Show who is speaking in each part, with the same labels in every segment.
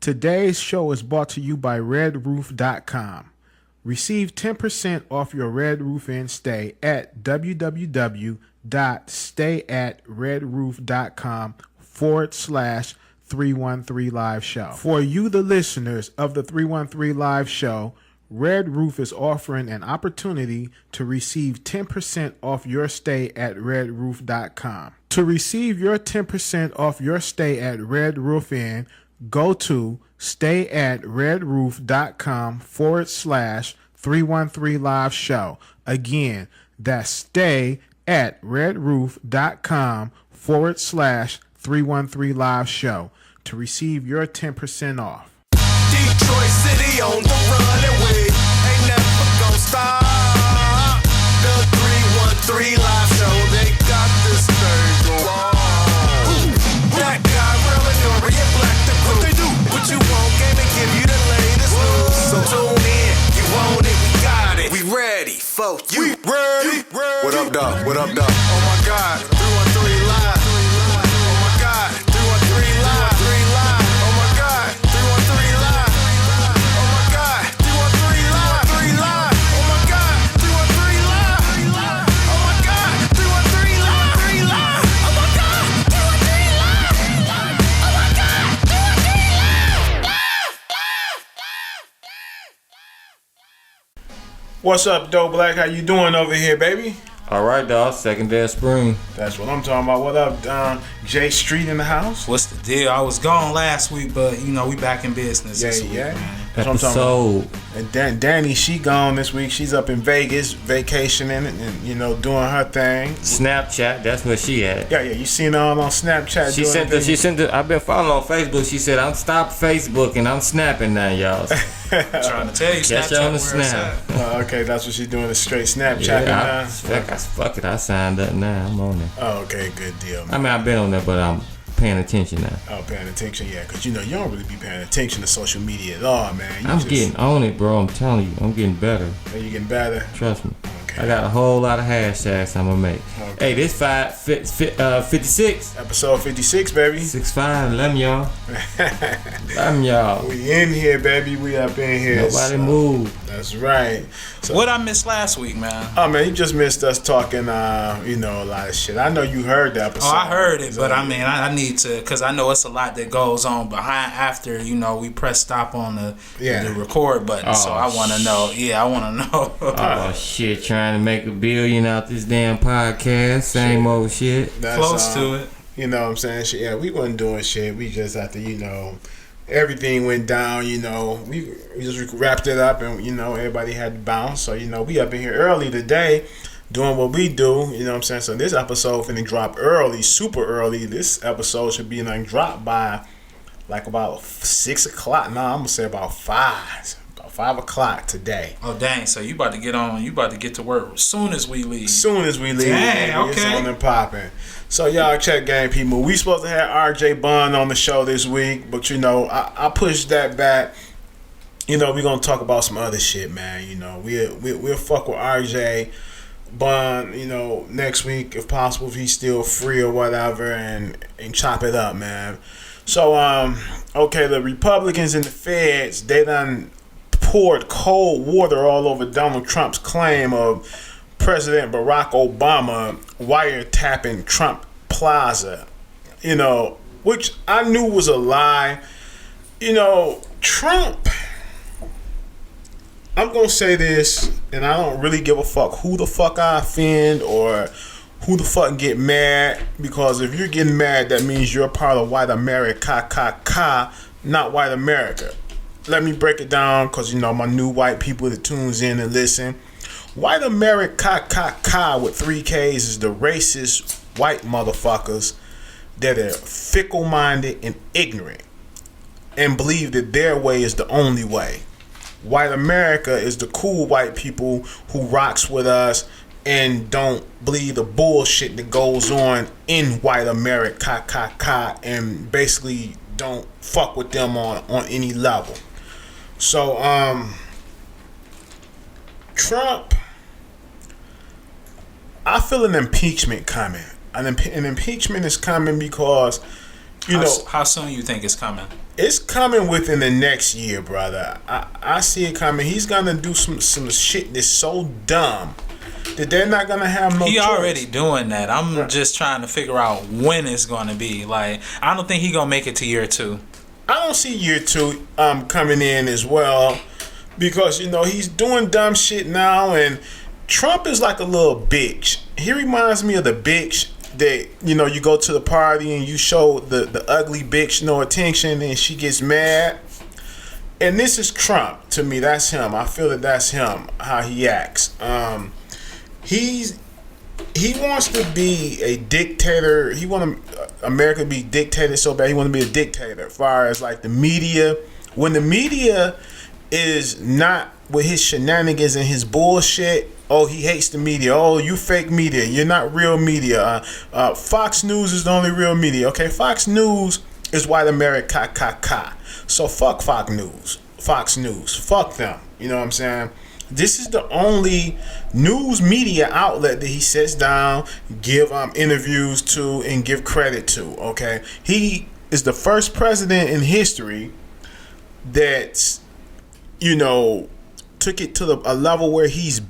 Speaker 1: Today's show is brought to you by redroof.com. Receive 10% off your Red Roof Inn stay at www.stayatredroof.com/313 Live Show. For you, the listeners of the 313 Live Show, Red Roof is offering an opportunity to receive 10% off your stay at redroof.com. To receive your 10% off your stay at Red Roof Inn, go to stayatredroof.com/313 Live Show. Again, that's stayatredroof.com/313 Live Show to receive your 10% off.
Speaker 2: Detroit City on the runaway, ain't never gonna stop. The 313 Live Show, they got this thing going. Black Guy Rell and Dorian, Black the What they do? What you want, game and give you the latest news. So tune in, you want it, we got it. We ready for you. We ready. What up, dog? What up, dog? Oh my God, 313 Live. Oh my God, 313 Live. Oh my God, 313 Live. Oh my God, 313 Live. Oh my God, 313 Live. Oh my God, 313 Live. Oh my God, 313 Live. Oh my God, 313 Live.
Speaker 1: What's up, Doe Black? How you doing over here, baby?
Speaker 3: All right, dog. Second day of spring.
Speaker 1: That's what I'm talking about. What up, J.Street in the house?
Speaker 4: What's the deal? I was gone last week, but you know we back in business. this week, man.
Speaker 1: That's what I'm talking about. And Danny, she gone this week. She's up in Vegas, vacationing and you know doing her thing.
Speaker 3: Snapchat, that's where she at.
Speaker 1: Yeah. You seen her on Snapchat?
Speaker 3: She sent the. I've been following on Facebook. She said I'm stopped Facebook and I'm snapping now, y'all. So
Speaker 4: I'm trying to tell you,
Speaker 3: catch you on the
Speaker 4: where it's
Speaker 3: snap.
Speaker 1: Okay, that's what she's doing. The straight Snapchat.
Speaker 3: Yeah, fuck it. I signed up now. I'm on there.
Speaker 1: Oh, okay, good deal, man.
Speaker 3: I mean, I've been on there, but I'm paying attention now.
Speaker 1: Oh, paying attention, yeah, because you know you don't really be paying attention to social media at all, man.
Speaker 3: I'm getting on it, bro. I'm telling you, I'm getting better.
Speaker 1: Are you getting better?
Speaker 3: Trust me.
Speaker 1: Okay.
Speaker 3: I got a whole lot of hashtags I'm gonna make.
Speaker 1: Okay.
Speaker 3: Hey, this 56.
Speaker 1: Episode 56, baby.
Speaker 3: 6'5", love y'all. Love y'all.
Speaker 1: We in here, baby. We up in here.
Speaker 3: Nobody move.
Speaker 1: That's right. So,
Speaker 4: What I missed last week, man?
Speaker 1: Oh man, you just missed us talking, you know, a lot of shit. I know you heard that episode.
Speaker 4: Oh, I heard it, but I mean, I need to, because I know it's a lot that goes on behind after, you know, we press stop on the record button. So I want to know. Yeah, I want to know.
Speaker 3: Oh, shit, trying to make $1 billion out this damn podcast. Same old shit.
Speaker 1: That's,
Speaker 4: Close to it.
Speaker 1: You know what I'm saying? Shit, yeah, we wasn't doing shit. We just after, you know, everything went down, you know, we just wrapped it up and, you know, everybody had to bounce. So, you know, we up in here early today doing what we do, you know what I'm saying? So this episode finna drop early, super early. This episode should be like dropped by like about 6 o'clock. No, I'm gonna say about 5. About 5 o'clock today.
Speaker 4: Oh, dang. So you about to get on, you about to get to work as soon as we leave.
Speaker 1: Soon as we leave.
Speaker 4: Dang, okay.
Speaker 1: It's on and popping. So y'all check game people. We supposed to have RJ Bun on the show this week, but you know, I pushed that back. You know, we're gonna talk about some other shit, man. You know, we'll fuck with RJ Bun, you know, next week if possible, if he's still free or whatever, and chop it up, man. So okay, the Republicans and the feds, they done poured cold water all over Donald Trump's claim of President Barack Obama wiretapping Trump Plaza, you know, which I knew was a lie. You know, Trump, I'm going to say this, and I don't really give a fuck who the fuck I offend or who the fuck get mad, because if you're getting mad, that means you're a part of white AmeriKKKa, not white America. Let me break it down, because, you know, my new white people that tunes in and listen. White AmeriKKKa with 3 Ks is the racist white motherfuckers that are fickle-minded and ignorant and believe that their way is the only way. White America is the cool white people who rocks with us and don't believe the bullshit that goes on in white AmeriKKKa and basically don't fuck with them on any level. So, Trump, I feel an impeachment coming. An impeachment is coming because, you know,
Speaker 4: how soon you think it's coming?
Speaker 1: It's coming within the next year, brother. I see it coming. He's gonna do some shit that's so dumb that they're not gonna have no choice.
Speaker 4: He already doing that. I'm just trying to figure out when it's gonna be. Like, I don't think he gonna make it to year 2.
Speaker 1: I don't see year 2 coming in as well, because he's doing dumb shit now, and Trump is like a little bitch. He reminds me of the bitch that you go to the party and you show the ugly bitch no attention and she gets mad. And this is Trump to me. That's him. I feel that that's him, how he acts. He wants to be a dictator. He want America to be dictated so bad. He want to be a dictator as far as like the media. When the media is not with his shenanigans and his bullshit, oh, he hates the media. Oh, you fake media. You're not real media. Fox News is the only real media. Okay, Fox News is white AmeriKKKa. So fuck Fox News. Fox News. Fuck them. You know what I'm saying? This is the only news media outlet that he sits down, give interviews to, and give credit to. Okay, he is the first president in history that's took it to a level where he's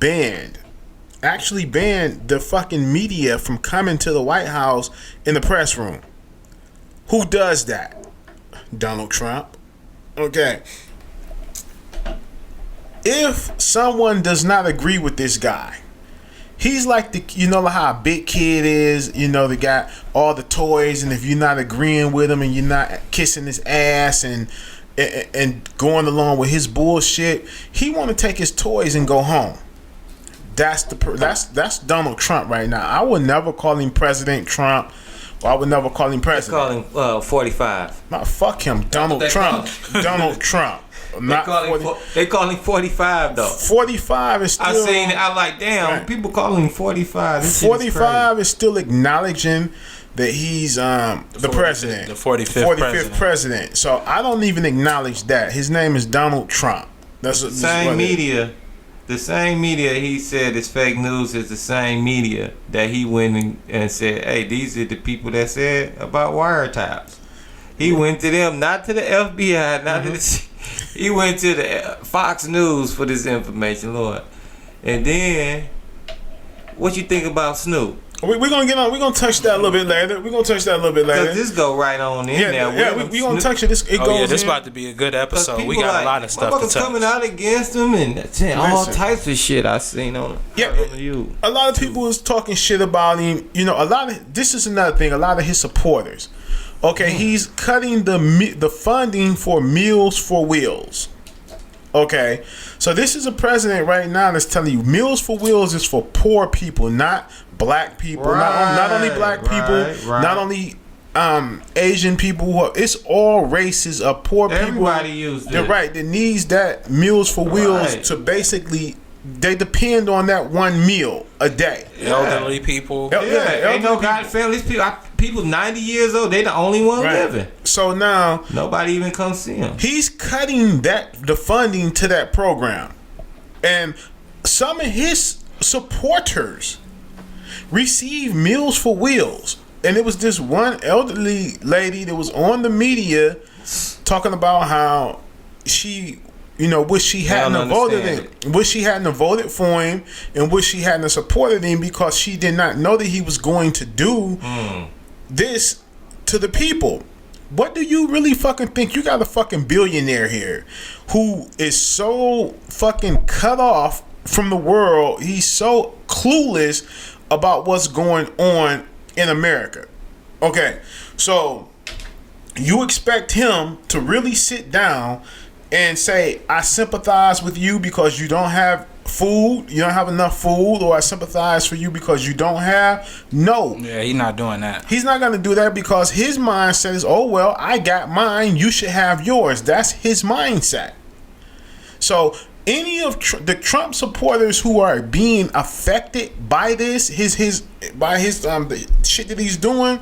Speaker 1: actually banned the fucking media from coming to the White House in the press room. Who does that? Donald Trump. Okay. If someone does not agree with this guy, he's like how a big kid is, they got all the toys, and if you're not agreeing with him and you're not kissing his ass and going along with his bullshit, he want to take his toys and go home. That's Donald Trump right now. I would never call him President Trump. Or I would never call him president.
Speaker 3: They call him 45.
Speaker 1: Nah, fuck him, Donald Trump. Donald Trump.
Speaker 3: They call him 45 though.
Speaker 1: 45 is still.
Speaker 3: I seen it. I like damn. Right. People call him 45.
Speaker 1: 45 is still acknowledging that he's the president,
Speaker 4: the 45th
Speaker 1: president. So I don't even acknowledge that. His name is Donald Trump. That's
Speaker 3: the same media. The same media he said is fake news is the same media that he went and said, hey, these are the people that said about wiretaps. He went to them, not to the FBI, not to the. He went to the Fox News for this information, Lord. And then, what you think about Snoop?
Speaker 1: We're gonna get on. We're gonna touch that a little bit later. Cause
Speaker 3: this go right on in there.
Speaker 1: Yeah, we're gonna touch it. This
Speaker 4: is about to be a good episode. We got a lot of stuff to touch.
Speaker 3: Coming out against him and all types of shit I seen on. You.
Speaker 1: A lot of people was talking shit about him. This is another thing. A lot of his supporters. Okay, he's cutting the funding for Meals for Wheels. Okay, so this is a president right now that's telling you Meals for Wheels is for poor people, not black people, not only black people, not only Asian people. It's all races of poor people.
Speaker 3: Everybody uses it.
Speaker 1: Right, that needs that Meals for Wheels to basically. They depend on that one meal a day.
Speaker 4: Elderly people.
Speaker 3: Ain't no God families. People 90 years old. They the only one living.
Speaker 1: So now
Speaker 3: nobody even comes see him.
Speaker 1: He's cutting the funding to that program, and some of his supporters receive Meals for Wheels. And it was this one elderly lady that was on the media talking about how she. Wish she hadn't voted for him, and wish she hadn't supported him because she did not know that he was going to do this to the people. What do you really fucking think? You got a fucking billionaire here who is so fucking cut off from the world. He's so clueless about what's going on in America. Okay, so you expect him to really sit down and say, I sympathize with you because you don't have food, you don't have enough food, or I sympathize for you because you don't have. No.
Speaker 4: Yeah, he's not doing that.
Speaker 1: He's not going to do that because his mindset is, oh, well, I got mine, you should have yours. That's his mindset. So any of the Trump supporters who are being affected by this, the shit that he's doing,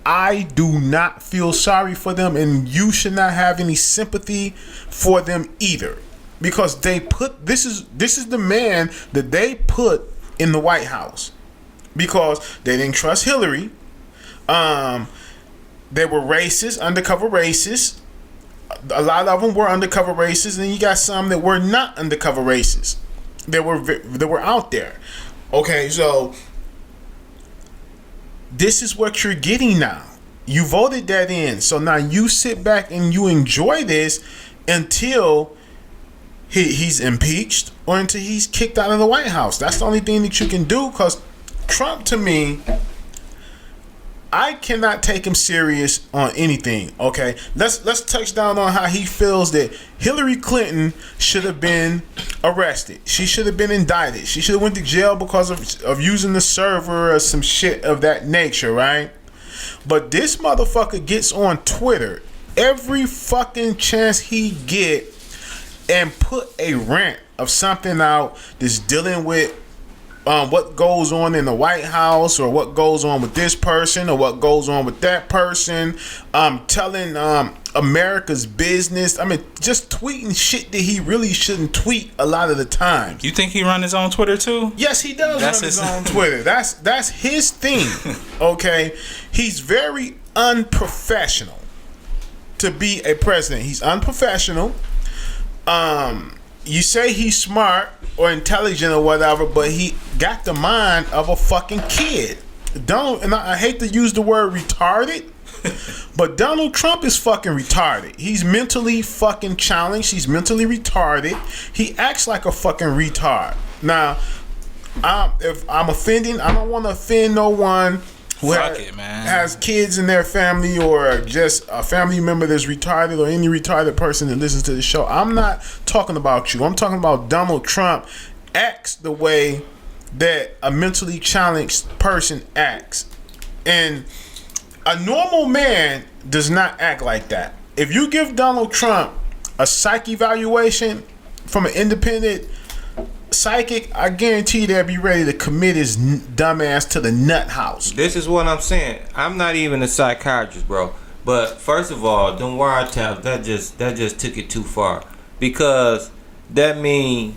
Speaker 1: I do not feel sorry for them, and you should not have any sympathy for them either, because they put this is the man that they put in the White House because they didn't trust Hillary. They were racist, undercover racists. a lot of them were undercover racists, and you got some that were not undercover racists. That were out there. Okay, so this is what you're getting now. You voted that in, so now you sit back and you enjoy this until he's impeached or until he's kicked out of the White House. That's the only thing that you can do, because Trump, to me, I cannot take him serious on anything. Okay, let's touch down on how he feels that Hillary Clinton should have been arrested. She should have been indicted. She should have went to jail because of using the server or some shit of that nature, right? But this motherfucker gets on Twitter every fucking chance he get and put a rant of something out that's dealing with what goes on in the White House, or what goes on with this person, or what goes on with that person, telling America's business. I mean, just tweeting shit that he really shouldn't tweet a lot of the time.
Speaker 4: You think he run his own Twitter too?
Speaker 1: Yes, he does run his own Twitter. That's his thing. Okay, he's very unprofessional to be a president. He's unprofessional. You say he's smart or intelligent or whatever, but he got the mind of a fucking kid. And I hate to use the word retarded, but Donald Trump is fucking retarded. He's mentally fucking challenged. He's mentally retarded. He acts like a fucking retard. Now, if I'm offending, I don't want to offend no one who has kids in their family, or just a family member that's retarded, or any retarded person that listens to the show. I'm not talking about you. I'm talking about Donald Trump acts the way that a mentally challenged person acts. And a normal man does not act like that. If you give Donald Trump a psych evaluation from an independent psychic, I guarantee they'll be ready to commit his dumbass to the nut house.
Speaker 3: This is what I'm saying. I'm not even a psychiatrist, bro. But first of all, them wiretaps, that just took it too far. Because that mean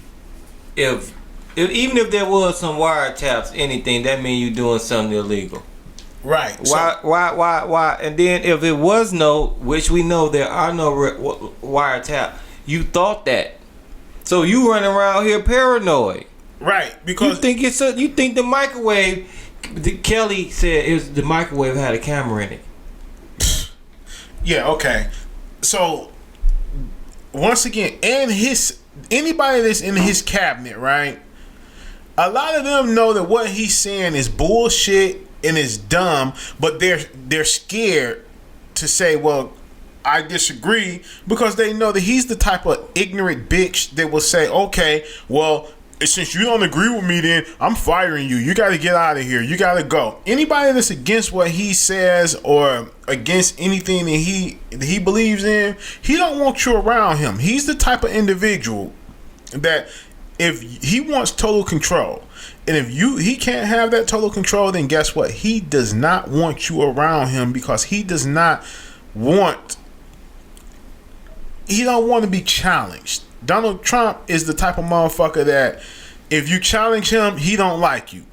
Speaker 3: if even if there was some wiretaps, anything, that mean you doing something illegal.
Speaker 1: Right.
Speaker 3: Why? And then if it was no, which we know there are no wiretap, you thought that. So you running around here paranoid,
Speaker 1: right? Because
Speaker 3: you think the microwave. Kelly said the microwave had a camera in it.
Speaker 1: Yeah. Okay. So once again, and anybody that's in his cabinet, right? A lot of them know that what he's saying is bullshit and is dumb, but they're scared to say, well, I disagree, because they know that he's the type of ignorant bitch that will say, okay, well, since you don't agree with me, then I'm firing you. You got to get out of here. You got to go. Anybody that's against what he says or against anything that he believes in, he don't want you around him. He's the type of individual that if he wants total control, and if he can't have that total control, then guess what? He does not want you around him, because he does not want. He don't want to be challenged. Donald Trump is the type of motherfucker that if you challenge him, he don't like you.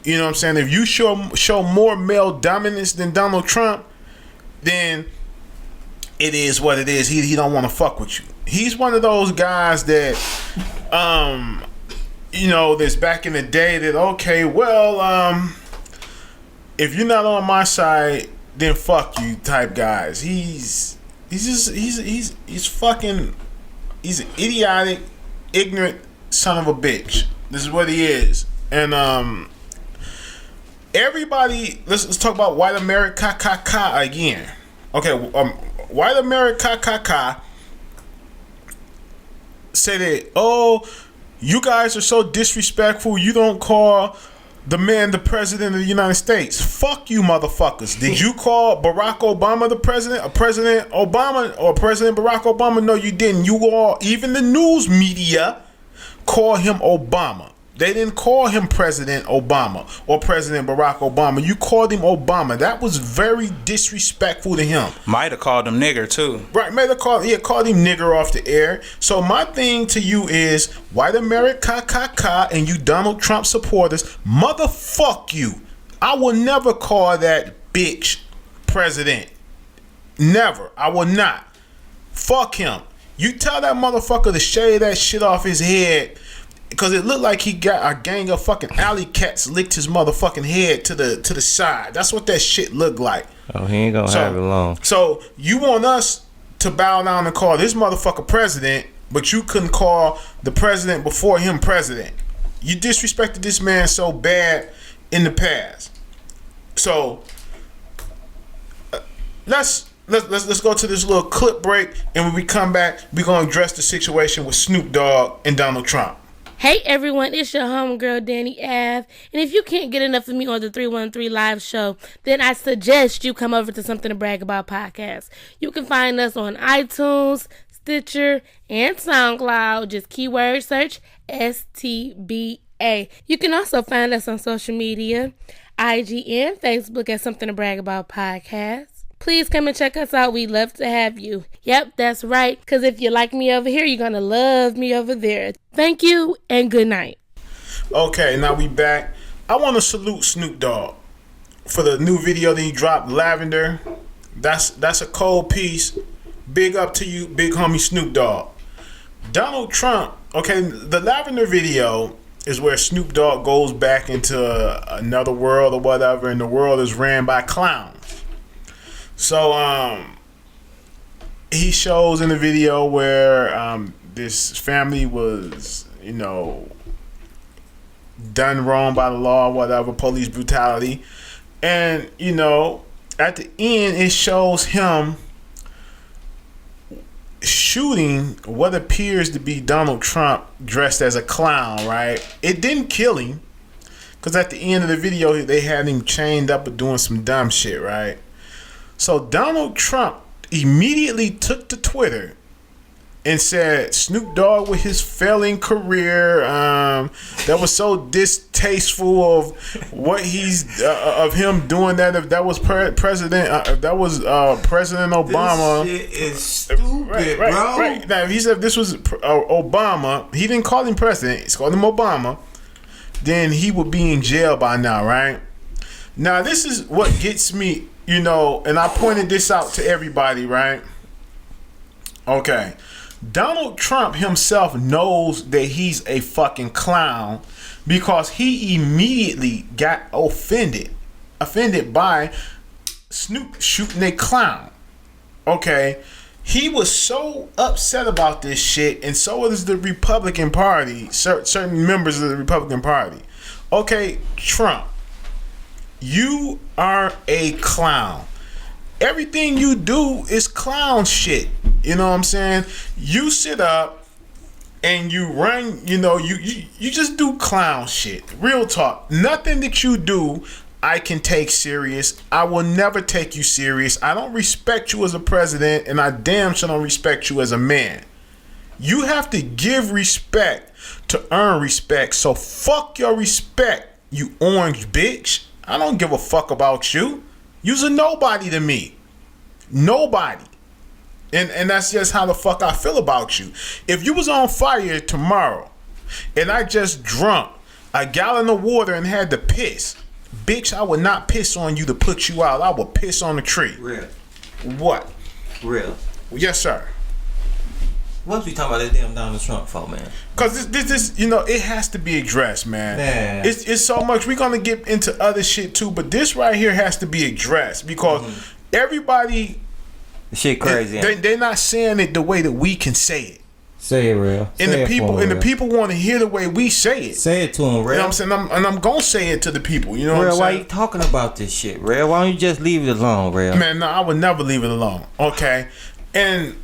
Speaker 1: You know what I'm saying? If you show more male dominance than Donald Trump, then it is what it is. He don't want to fuck with you. He's one of those guys that, that's back in the day that, okay, well, if you're not on my side, then fuck you type guys. He's an idiotic, ignorant son of a bitch. This is what he is. And everybody, let's talk about white AmeriKKKa again. Okay, white AmeriKKKa say that, oh, you guys are so disrespectful, you don't call the man the president of the United States. Fuck you, motherfuckers. Did you call Barack Obama the president? Or President Obama or President Barack Obama? No, you didn't. You all, even the news media, call him Obama. They didn't call him President Obama or President Barack Obama. You called him Obama. That was very disrespectful to him.
Speaker 4: Might have called him nigger too.
Speaker 1: Right, called him nigger off the air. So my thing to you is, white AmeriKKKa and you Donald Trump supporters, motherfuck you. I will never call that bitch president. Never. I will not. Fuck him. You tell that motherfucker to shave that shit off his head, because it looked like he got a gang of fucking alley cats licked his motherfucking head to the side. That's what that shit looked like.
Speaker 3: Oh, he ain't gonna have it long.
Speaker 1: So you want us to bow down and call this motherfucker president, but you couldn't call the president before him president. You disrespected this man so bad in the past. So let's go to this little clip break, and when we come back, we're gonna address the situation with Snoop Dogg and Donald Trump.
Speaker 5: Hey everyone, it's your homegirl Danni Ave, and if you can't get enough of me on the 313 live show, then I suggest you come over to Something to Brag About podcast. You can find us on iTunes, Stitcher, and SoundCloud. Just keyword search STBA. You can also find us on social media, IG and Facebook at Something to Brag About podcast. Please come and check us out. We'd love to have you. Yep, that's right. Because if you like me over here, you're going to love me over there. Thank you and good night.
Speaker 1: Okay, now we back. I want to salute Snoop Dogg for the new video that he dropped, Lavender. That's a cold piece. Big up to you, big homie Snoop Dogg. Donald Trump, okay, the Lavender video is where Snoop Dogg goes back into another world or whatever, and the world is ran by clowns. So he shows in the video where this family was, done wrong by the law, whatever, police brutality. And, at the end, it shows him shooting what appears to be Donald Trump dressed as a clown, right? It didn't kill him, because at the end of the video, they had him chained up and doing some dumb shit, right? So Donald Trump immediately took to Twitter and said Snoop Dogg with his failing career, that was so distasteful of what he's of him doing that. If that was President Obama,
Speaker 3: this shit is stupid, bro.
Speaker 1: Right. Now, if he said this was Obama, he didn't call him president. He's called him Obama. Then he would be in jail by now, right? Now, this is what gets me. And I pointed this out to everybody, right? Okay. Donald Trump himself knows that he's a fucking clown because he immediately got offended by Snoop shooting a clown. Okay. He was so upset about this shit, and so is the Republican Party, certain members of the Republican Party. Okay, Trump. You are a clown. Everything you do is clown shit. You know what I'm saying? You sit up and you run, you just do clown shit. Real talk. Nothing that you do I can take serious. I will never take you serious. I don't respect you as a president, and I damn sure don't respect you as a man. You have to give respect to earn respect. So fuck your respect, you orange bitch. I don't give a fuck about you. You's a nobody to me. Nobody. And that's just how the fuck I feel about you. If you was on fire tomorrow and I just drunk a gallon of water and had to piss, bitch, I would not piss on you to put you out. I would piss on the tree.
Speaker 3: Real.
Speaker 1: What?
Speaker 3: Real.
Speaker 1: Yes, sir.
Speaker 3: What we talking about this damn Donald Trump for, man?
Speaker 1: Cause this, it has to be addressed, man. It's so much. We're gonna get into other shit too, but this right here has to be addressed because everybody,
Speaker 3: shit crazy.
Speaker 1: They're not saying it the way that we can say it.
Speaker 3: Say it, Real.
Speaker 1: And the people want to hear the way we say it.
Speaker 3: Say it to them, Real.
Speaker 1: You know what I'm saying? I'm gonna say it to the people. You know what I'm saying?
Speaker 3: Why you talking about this shit, Real? Why don't you just leave it alone, Real?
Speaker 1: Man, no, I would never leave it alone. Okay, and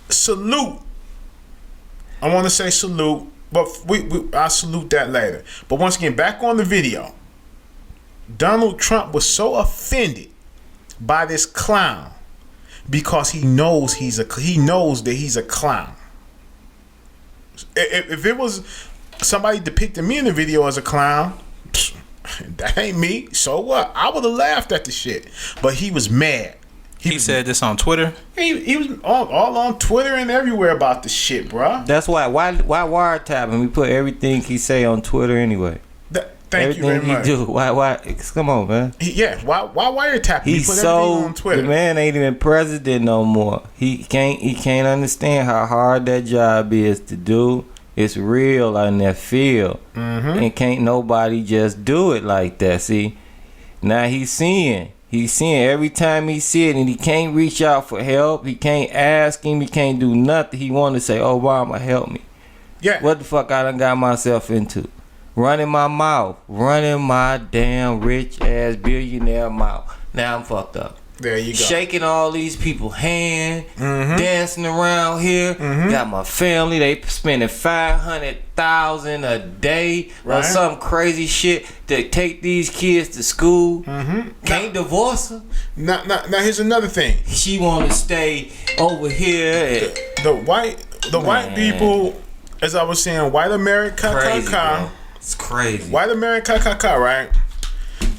Speaker 1: salute. I want to say salute, but I'll salute that later. But once again, back on the video, Donald Trump was so offended by this clown because he knows that he's a clown. If it was somebody depicting me in the video as a clown, that ain't me. So what? I would have laughed at the shit. But he was mad.
Speaker 4: He said this on Twitter.
Speaker 1: He was all on Twitter and everywhere about the shit, bro.
Speaker 3: That's why wiretap and we put everything he say on Twitter anyway.
Speaker 1: Thank you very much.
Speaker 3: Everything he do, why? Come on, man.
Speaker 1: Why wiretap?
Speaker 3: He's
Speaker 1: put
Speaker 3: so
Speaker 1: on Twitter.
Speaker 3: The man ain't even president no more. He can't understand how hard that job is to do. It's real in that field, and can't nobody just do it like that. See, now he's seeing every time he see it, and he can't reach out for help. He can't ask him. He can't do nothing. He want to say, "Obama, help me."
Speaker 1: Yeah.
Speaker 3: What the fuck I done got myself into? Running my mouth. Running my damn rich ass billionaire mouth. Now I'm fucked up.
Speaker 1: There you go.
Speaker 3: Shaking all these people's hand, dancing around here. Got my family. They spending $500,000 a day on some crazy shit to take these kids to school. Can't divorce her.
Speaker 1: Now, here's another thing.
Speaker 3: She want to stay over here.
Speaker 1: The white people, as I was saying, white AmeriKKKa.
Speaker 3: It's crazy.
Speaker 1: White AmeriKKKa, right?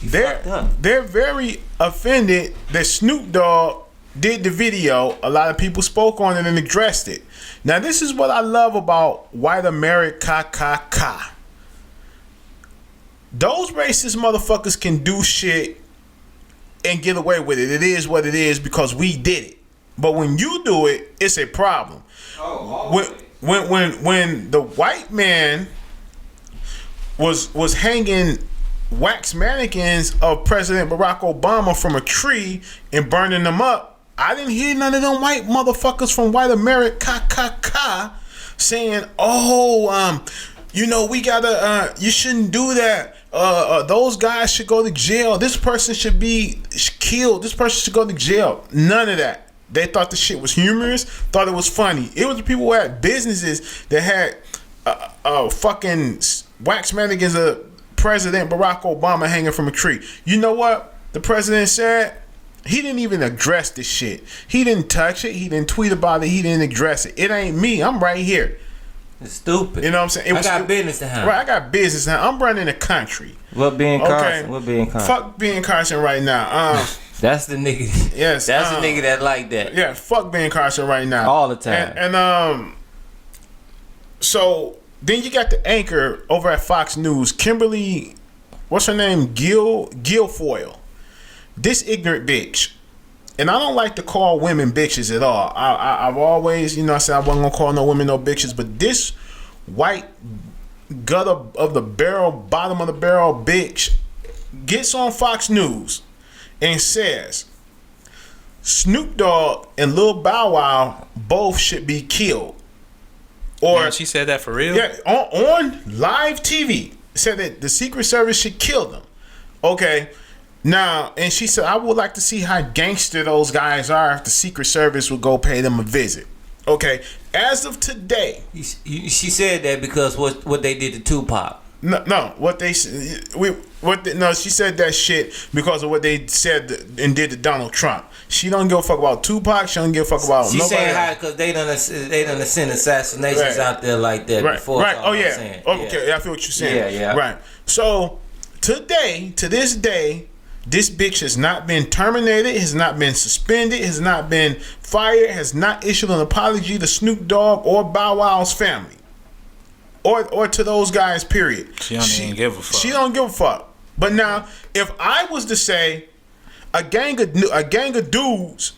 Speaker 1: They're very offended that Snoop Dogg did the video. A lot of people spoke on it and addressed it. Now, this is what I love about white AmeriKKKa. Those racist motherfuckers can do shit and get away with it. It is what it is because we did it. But when you do it, it's a problem. When the white man was hanging wax mannequins of President Barack Obama from a tree and burning them up, I didn't hear none of them white motherfuckers from white AmeriKKKa saying, we gotta, you shouldn't do that. Those guys should go to jail. This person should be killed. This person should go to jail. None of that. They thought the shit was humorous, thought it was funny. It was the people who had businesses that had fucking wax mannequins of President Barack Obama hanging from a tree. You know what the president said? He didn't even address this shit. He didn't touch it. He didn't tweet about it. He didn't address it. It ain't me. I'm right here.
Speaker 3: It's stupid.
Speaker 1: You know what I'm saying?
Speaker 3: I got business to handle.
Speaker 1: Right, I got business now. I'm running the country.
Speaker 3: What being Carson? What being Carson?
Speaker 1: Fuck being Carson right now.
Speaker 3: That's the nigga.
Speaker 1: Yes.
Speaker 3: That's the nigga that like that.
Speaker 1: Yeah, fuck being Carson right now.
Speaker 3: All the time.
Speaker 1: And so then you got the anchor over at Fox News, Kimberly, what's her name? Guilfoyle. This ignorant bitch. And I don't like to call women bitches at all. I've always, I said I wasn't gonna call no women no bitches, but this white gutter of the barrel, bottom of the barrel bitch gets on Fox News and says Snoop Dogg and Lil Bow Wow both should be killed. Or
Speaker 4: she said that for real?
Speaker 1: Yeah, on live TV. Said that the Secret Service should kill them. Okay. Now, and she said, I would like to see how gangster those guys are if the Secret Service would go pay them a visit. Okay. As of today.
Speaker 3: She said that because what they did to Tupac.
Speaker 1: No, she said that shit because of what they said and did to Donald Trump. She don't give a fuck about Tupac. She don't give a fuck about nobody.
Speaker 3: She's saying how because they done send assassinations out there like that before.
Speaker 1: Right. Oh yeah. Okay. Yeah, I feel what you're saying.
Speaker 3: Yeah.
Speaker 1: Right. So to this day, this bitch has not been terminated, has not been suspended, has not been fired, has not issued an apology to Snoop Dogg or Bow Wow's family. Or to those guys, period.
Speaker 4: She don't even give a fuck.
Speaker 1: She don't give a fuck. But now, if I was to say a gang of dudes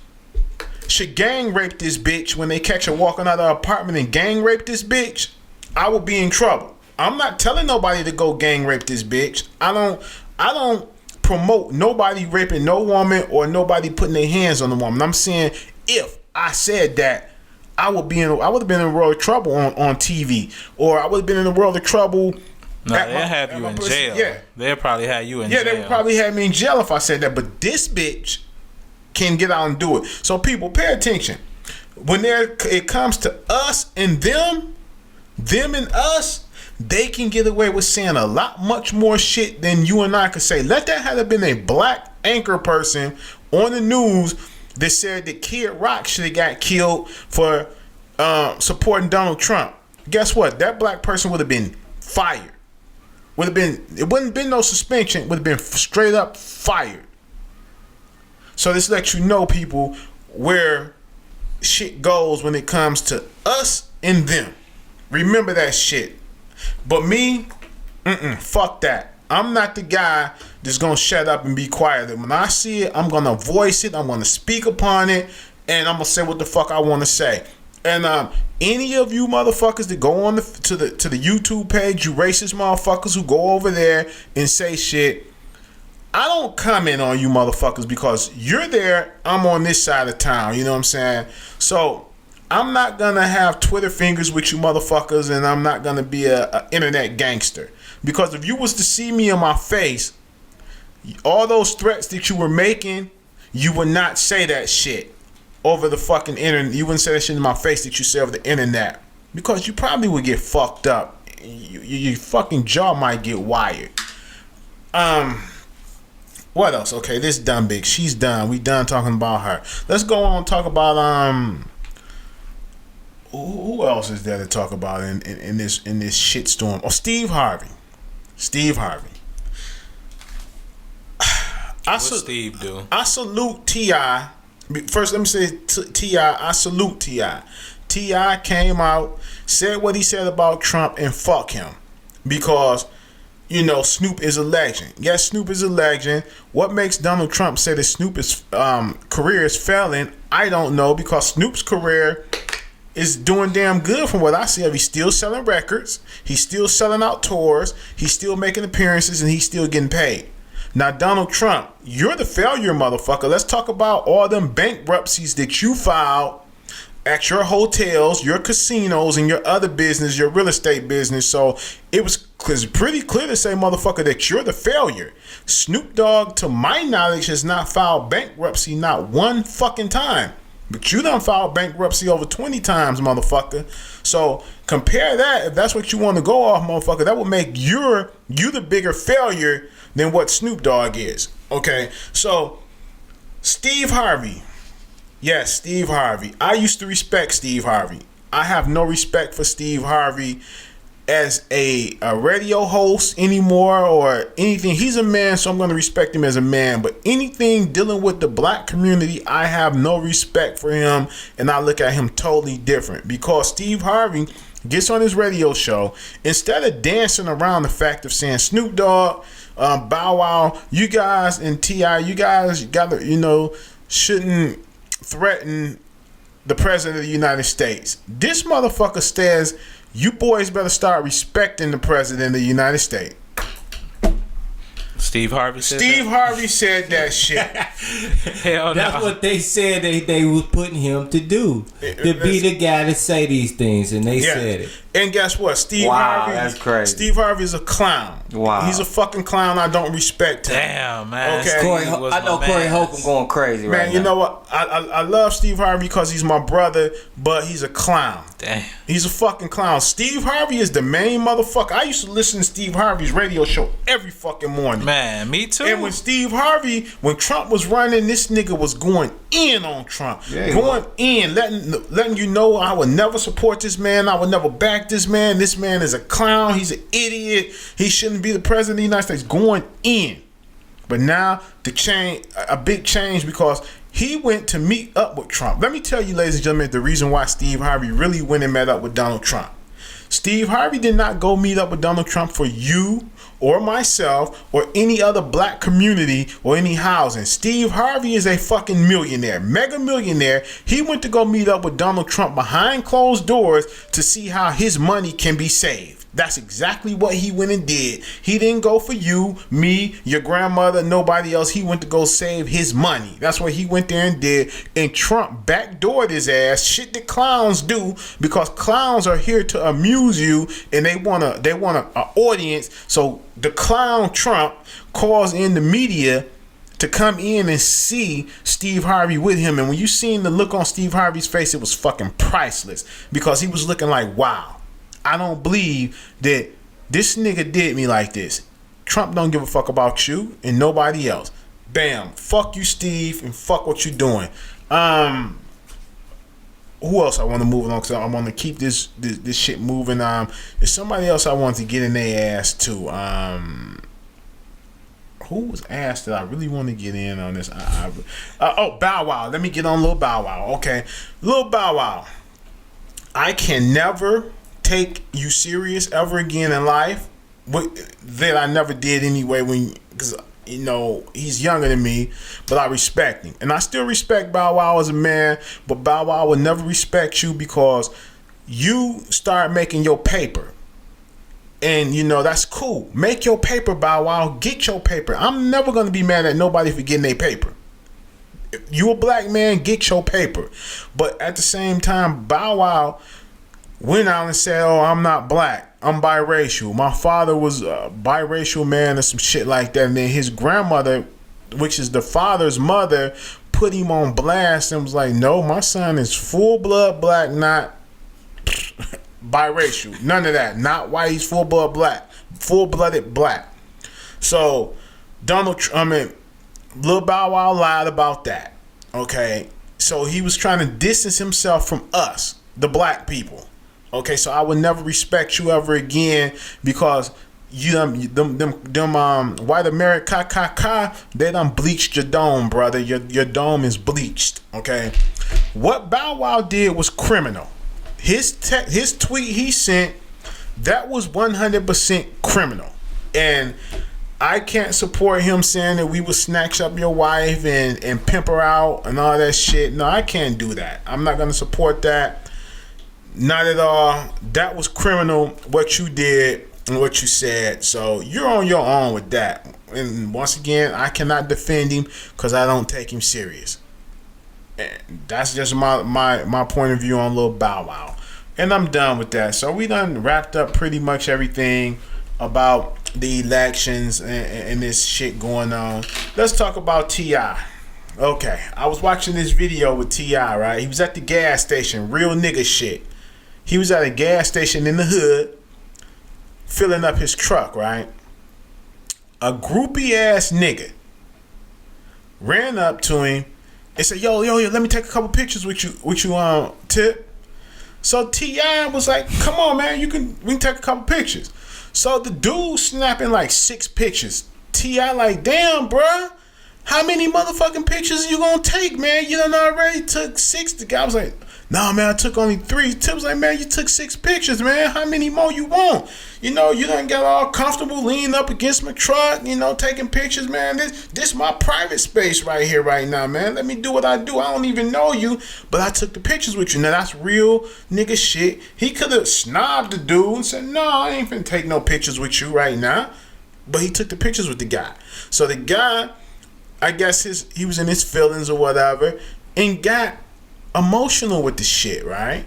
Speaker 1: should gang rape this bitch when they catch her walking out of her apartment and gang rape this bitch, I will be in trouble. I'm not telling nobody to go gang rape this bitch. I don't promote nobody raping no woman or nobody putting their hands on the woman. I'm saying if I said that, I would have been in a world of trouble on TV, or I would have been in a world of trouble.
Speaker 4: No, they'll have you in jail. Yeah, they'll probably have you in jail.
Speaker 1: Yeah, they would probably have me in jail if I said that. But this bitch can get out and do it. So people, pay attention. When it comes to us and them and us, they can get away with saying a lot much more shit than you and I could say. Let that have been a black anchor person on the news that said that Kid Rock should have got killed for supporting Donald Trump. Guess what? That black person would have been fired. It wouldn't been no suspension. It would have been straight up fired. So this lets you know, people, where shit goes when it comes to us and them. Remember that shit. But me, fuck that. I'm not the guy that's gonna shut up and be quiet. When I see it, I'm gonna voice it. I'm gonna speak upon it, and I'm gonna say what the fuck I want to say. And any of you motherfuckers that go on to the YouTube page, you racist motherfuckers who go over there and say shit, I don't comment on you motherfuckers because you're there. I'm on this side of town. You know what I'm saying? So I'm not gonna have Twitter fingers with you motherfuckers, and I'm not gonna be a internet gangster. Because if you was to see me in my face, all those threats that you were making, you would not say that shit over the fucking internet. You wouldn't say that shit in my face that you say over the internet. Because you probably would get fucked up. Your fucking jaw might get wired. What else? Okay, this done big. She's done. We done talking about her. Let's go on and talk about who else is there to talk about in this shitstorm? Oh, Steve Harvey. Steve Harvey.
Speaker 4: What Steve do?
Speaker 1: I salute T.I. First, let me say T.I. I salute T.I. T.I. came out, said what he said about Trump, and fuck him. Because, you know, Snoop is a legend. Yes, Snoop is a legend. What makes Donald Trump say that Snoop's career is failing, I don't know. Because Snoop's career is doing damn good from what I see of. He's still selling records. He's still selling out tours. He's still making appearances, and he's still getting paid. Now, Donald Trump, you're the failure, motherfucker. Let's talk about all them bankruptcies that you filed at your hotels, your casinos, and your other business, your real estate business. So it was pretty clear to say, motherfucker, that you're the failure. Snoop Dogg, to my knowledge, has not filed bankruptcy not one fucking time. But you done filed bankruptcy over 20 times, motherfucker. So compare that. If that's what you want to go off, motherfucker, that would make you the bigger failure than what Snoop Dogg is. Okay, so Steve Harvey. Yes, Steve Harvey. I used to respect Steve Harvey. I have no respect for Steve Harvey as a radio host anymore or anything. He's a man, so I'm going to respect him as a man. But anything dealing with the black community, I have no respect for him, and I look at him totally different. Because Steve Harvey gets on his radio show, instead of dancing around the fact of saying, Snoop Dogg, Bow Wow, you guys and T.I., you guys gotta, you know, shouldn't threaten the president of the United States. This motherfucker says, you boys better start respecting the president of the United States.
Speaker 4: Steve Harvey said
Speaker 1: Steve Harvey said that shit.
Speaker 4: Hell no.
Speaker 3: That's what they said they was putting him to do. To be the guy to say these things, and they said it.
Speaker 1: And guess what? Steve Harvey, that's crazy. Steve Harvey is a clown. Wow. He's a fucking clown. I don't respect him.
Speaker 4: Damn, man.
Speaker 1: Okay.
Speaker 3: I know Corey Holcomb going crazy right now.
Speaker 1: Man, you know what? I love Steve Harvey because he's my brother, but he's a clown.
Speaker 4: Damn.
Speaker 1: He's a fucking clown. Steve Harvey is the main motherfucker. I used to listen to Steve Harvey's radio show every fucking morning.
Speaker 4: Man, me too.
Speaker 1: And when Trump was running, this nigga was going in on Trump. Yeah, going in, letting you know I would never support this man. I would never back this man. This man is a clown. He's an idiot. He shouldn't be the president of the United States. Going in. But now a big change because he went to meet up with Trump. Let me tell you, ladies and gentlemen, the reason why Steve Harvey really went and met up with Donald Trump. Steve Harvey did not go meet up with Donald Trump for you or myself or any other black community or any housing. Steve Harvey is a fucking millionaire, mega millionaire. He went to go meet up with Donald Trump behind closed doors to see how his money can be saved. That's exactly what he went and did. He didn't go for you, me, your grandmother, nobody else. He went to go save his money. That's what he went there and did. And Trump backdoored his ass. Shit that clowns do, because clowns are here to amuse you and they want an audience. So the clown Trump calls in the media to come in and see Steve Harvey with him. And when you seen the look on Steve Harvey's face, it was fucking priceless, because he was looking like, wow, I don't believe that this nigga did me like this. Trump don't give a fuck about you and nobody else. Bam. Fuck you, Steve, and fuck what you doing. Who else I want to move along? Because I want to keep this shit moving. There's somebody else I want to get in their ass too. Who was asked that I really want to get in on this? Bow Wow. Let me get on Lil Bow Wow. Okay. Lil Bow Wow. I can never take you serious ever again in life that I never did anyway. Because you know he's younger than me, but I respect him, and I still respect Bow Wow as a man. But Bow Wow will never respect you because you start making your paper. And, you know, that's cool. Make your paper, Bow Wow. Get your paper. I'm never going to be mad at nobody for getting their paper. If you a black man, get your paper. But at the same time, Bow Wow went out and said, oh, I'm not black. I'm biracial. My father was a biracial man or some shit like that. And then his grandmother, which is the father's mother, put him on blast and was like, no, my son is full-blood black, not biracial. None of that. Not white. He's full-blood black. Full-blooded black. So, Lil Bow Wow lied about that. Okay? So, he was trying to distance himself from us, the black people. Okay? So, I would never respect you ever again because them white AmeriKKKa, they done bleached your dome, brother. Your dome is bleached. Okay? What Bow Wow did was criminal. His tweet he sent, that was 100% criminal. And I can't support him saying that we will snatch up your wife and pimp her out and all that shit. No, I can't do that. I'm not going to support that. Not at all. That was criminal, what you did and what you said. So you're on your own with that. And once again, I cannot defend him because I don't take him serious. And that's just my point of view on Lil Bow Wow. And I'm done with that. So we done wrapped up pretty much everything about the elections and this shit going on. Let's talk about T.I. Okay, I was watching this video with T.I., right? He was at the gas station, real nigga shit. He was at a gas station in the hood, filling up his truck, right? A groupie ass nigga ran up to him and said, yo, let me take a couple pictures with you, Tip. So T.I. was like, come on, man, we can take a couple pictures. So the dude snapping like 6 pictures. T.I. like, damn, bruh, how many motherfucking pictures you gonna take, man? You done already took 6. The guy was like, nah, man, I took only 3. Tip was like, man, you took 6 pictures, man. How many more you want? You know, you done got all comfortable leaning up against my truck, you know, taking pictures, man. This my private space right here, right now, man. Let me do what I do. I don't even know you, but I took the pictures with you. Now, that's real nigga shit. He could have snobbed the dude and said, no, I ain't finna take no pictures with you right now. But he took the pictures with the guy. So the guy, I guess he was in his feelings or whatever and got emotional with the shit, right?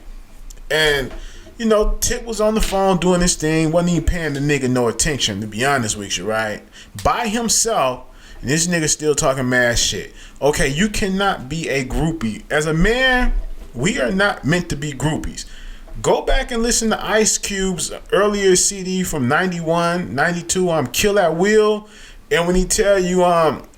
Speaker 1: And you know, Tip was on the phone doing this thing, wasn't even paying the nigga no attention, to be honest with you, right? By himself, and this nigga still talking mad shit. Okay, you cannot be a groupie. As a man, we are not meant to be groupies. Go back and listen to Ice Cube's earlier CD from 91, 92, Kill at Will. And when he tell you,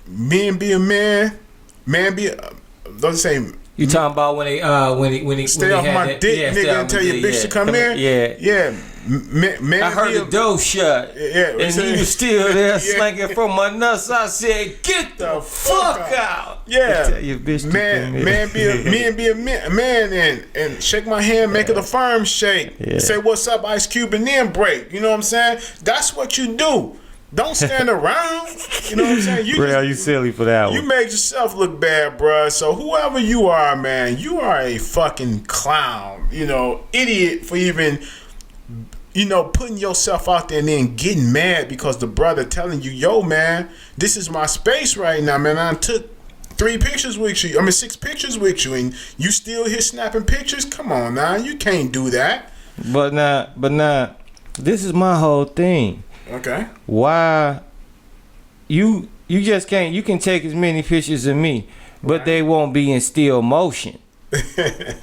Speaker 1: men be a man, man be a, let's say,
Speaker 3: you talking about when he
Speaker 1: stay off my dick, nigga, and tell your bitch to come here? Yeah. Man,
Speaker 3: I heard the door shut.
Speaker 1: Yeah.
Speaker 3: And he was still there slinging from my nuts. I said, get the fuck out.
Speaker 1: Yeah.
Speaker 3: Tell your bitch
Speaker 1: man be a man and shake my hand, make it a firm shake.
Speaker 3: Yeah.
Speaker 1: Say what's up, Ice Cube, and then break. You know what I'm saying? That's what you do. Don't stand around. You know what I'm saying?
Speaker 3: You silly for that one.
Speaker 1: You made yourself look bad, bruh. So whoever you are, man, you are a fucking clown. You know, idiot for even, you know, putting yourself out there and then getting mad because the brother telling you, yo, man, this is my space right now, man. I took 6 pictures with you, and you still here snapping pictures? Come on now, you can't do that.
Speaker 3: But now, this is my whole thing.
Speaker 1: Okay.
Speaker 3: Why you just can't? You can take as many pictures of me, but
Speaker 1: right.
Speaker 3: They won't be in still motion.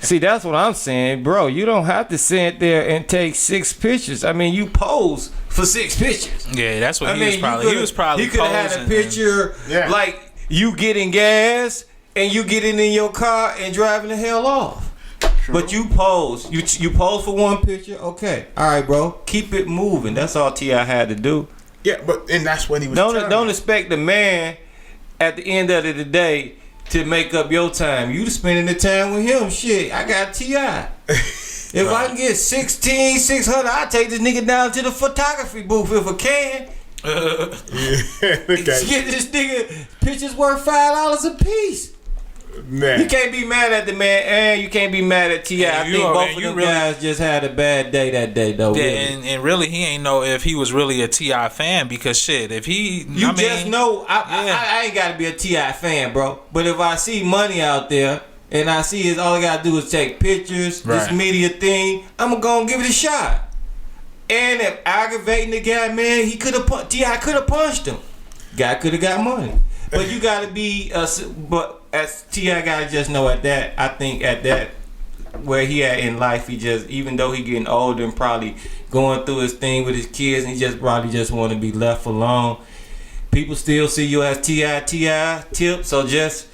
Speaker 3: See, that's what I'm saying, bro. You don't have to sit there and take 6 pictures. I mean, you pose for 6 pictures.
Speaker 4: Yeah, that's what he was probably.
Speaker 3: He could have had a picture like you getting gas and you getting in your car and driving the hell off. True. But you pose. You pose for one picture. Okay. All right, bro. Keep it moving. That's all T.I. had to do.
Speaker 1: Yeah, and that's what he was
Speaker 3: Don't expect the man at the end of the day to make up your time. You spending the time with him. Shit, I got T.I. If I can get 16,600, I take this nigga down to the photography booth if I can. Get this nigga pictures worth $5 a piece.
Speaker 1: Man.
Speaker 3: You can't be mad at the man, and you can't be mad at T.I. I think both of them guys just had a bad day that day, though.
Speaker 4: Yeah,
Speaker 3: really.
Speaker 4: and really, he ain't know if he was really a T.I. fan because shit, if he,
Speaker 3: just know, I ain't got to be a T.I. fan, bro. But if I see money out there and I see all I got to do is take pictures, this media thing, I'm going to go and give it a shot. And if aggravating the guy, man, T.I. could have punched him. Guy could have got money. But you got to be, but as T.I. got to just know at that, I think at that, where he at in life, he just, even though he getting older and probably going through his thing with his kids, and he just probably just want to be left alone. People still see you as T.I. Tip, so just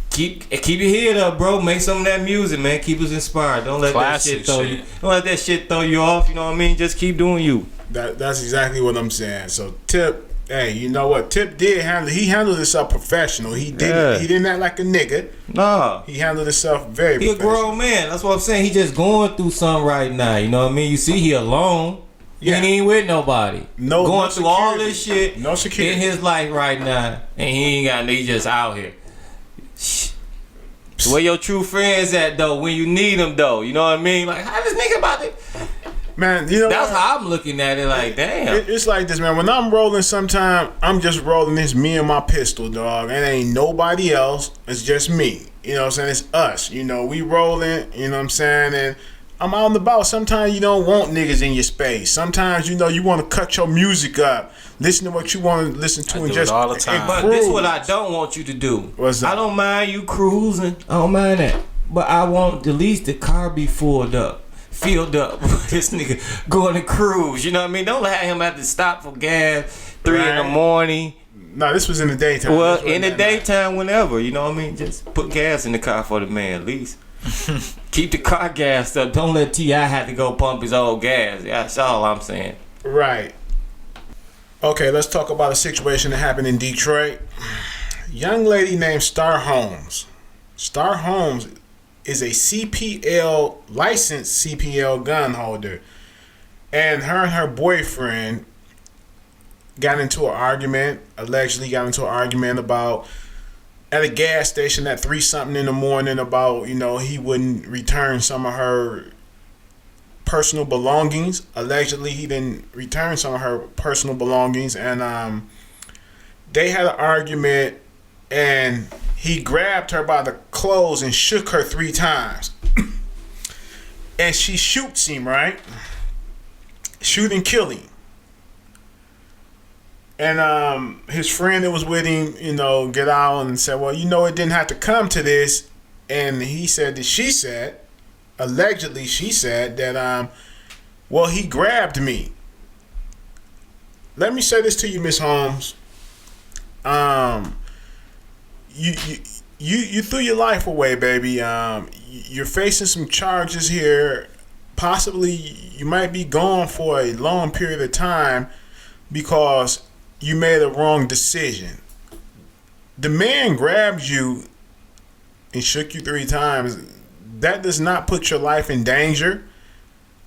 Speaker 3: keep your head up, bro. Make some of that music, man. Keep us inspired. Don't let that shit throw you. Don't let that shit throw you off. You know what I mean? Just keep doing you.
Speaker 1: That's exactly what I'm saying. So Tip. Hey, you know what? Tip handled himself professional. He didn't act like a nigga.
Speaker 3: Nah.
Speaker 1: He handled himself very professional. He a
Speaker 3: grown man. That's what I'm saying. He just going through something right now. You know what I mean? You see he alone. Yeah. He ain't with nobody. Going through all this shit
Speaker 1: no security
Speaker 3: in his life right now. And he ain't got he just out here. Where your true friends at though when you need them though? You know what I mean? Like how this nigga about it?
Speaker 1: Man, you know
Speaker 3: that's how I'm looking at it. Like, damn.
Speaker 1: It's like this, man. When I'm rolling, sometimes I'm just rolling this me and my pistol, dog. It ain't nobody else. It's just me. You know what I'm saying? It's us. You know, we rolling. You know what I'm saying? And I'm out and about. Sometimes you don't want niggas in your space. Sometimes, you know, you want to cut your music up, listen to what you want to listen to, and just
Speaker 4: all the time.
Speaker 3: But this is what I don't want you to do.
Speaker 1: What's that?
Speaker 3: I don't mind you cruising. I don't mind that. But I want at least the car be filled up. This nigga going to cruise, you know what I mean? Don't have him have to stop for gas 3 in the morning.
Speaker 1: No, this was in the daytime.
Speaker 3: Well, in the daytime, whenever, you know what I mean? Just put gas in the car for the man, at least. Keep the car gassed up. Don't let T.I. have to go pump his old gas. That's all I'm saying.
Speaker 1: Right. Okay, let's talk about a situation that happened in Detroit. Young lady named Star Holmes. Star Holmes is a licensed CPL gun holder, and her boyfriend allegedly got into an argument about at a gas station at 3-something in the morning about, you know, he wouldn't return some of her personal belongings. Allegedly, he didn't return some of her personal belongings, and they had an argument, and he grabbed her by the clothes and shook her 3 times. And she shoots him, right? Shoot and kill him. And his friend that was with him, you know, get out and said, well, you know, it didn't have to come to this. And he said that allegedly she said that, well, he grabbed me. Let me say this to you, Miss Holmes. You threw your life away, baby. You're facing some charges here. Possibly you might be gone for a long period of time because you made a wrong decision. The man grabbed you and shook you 3 times. That does not put your life in danger.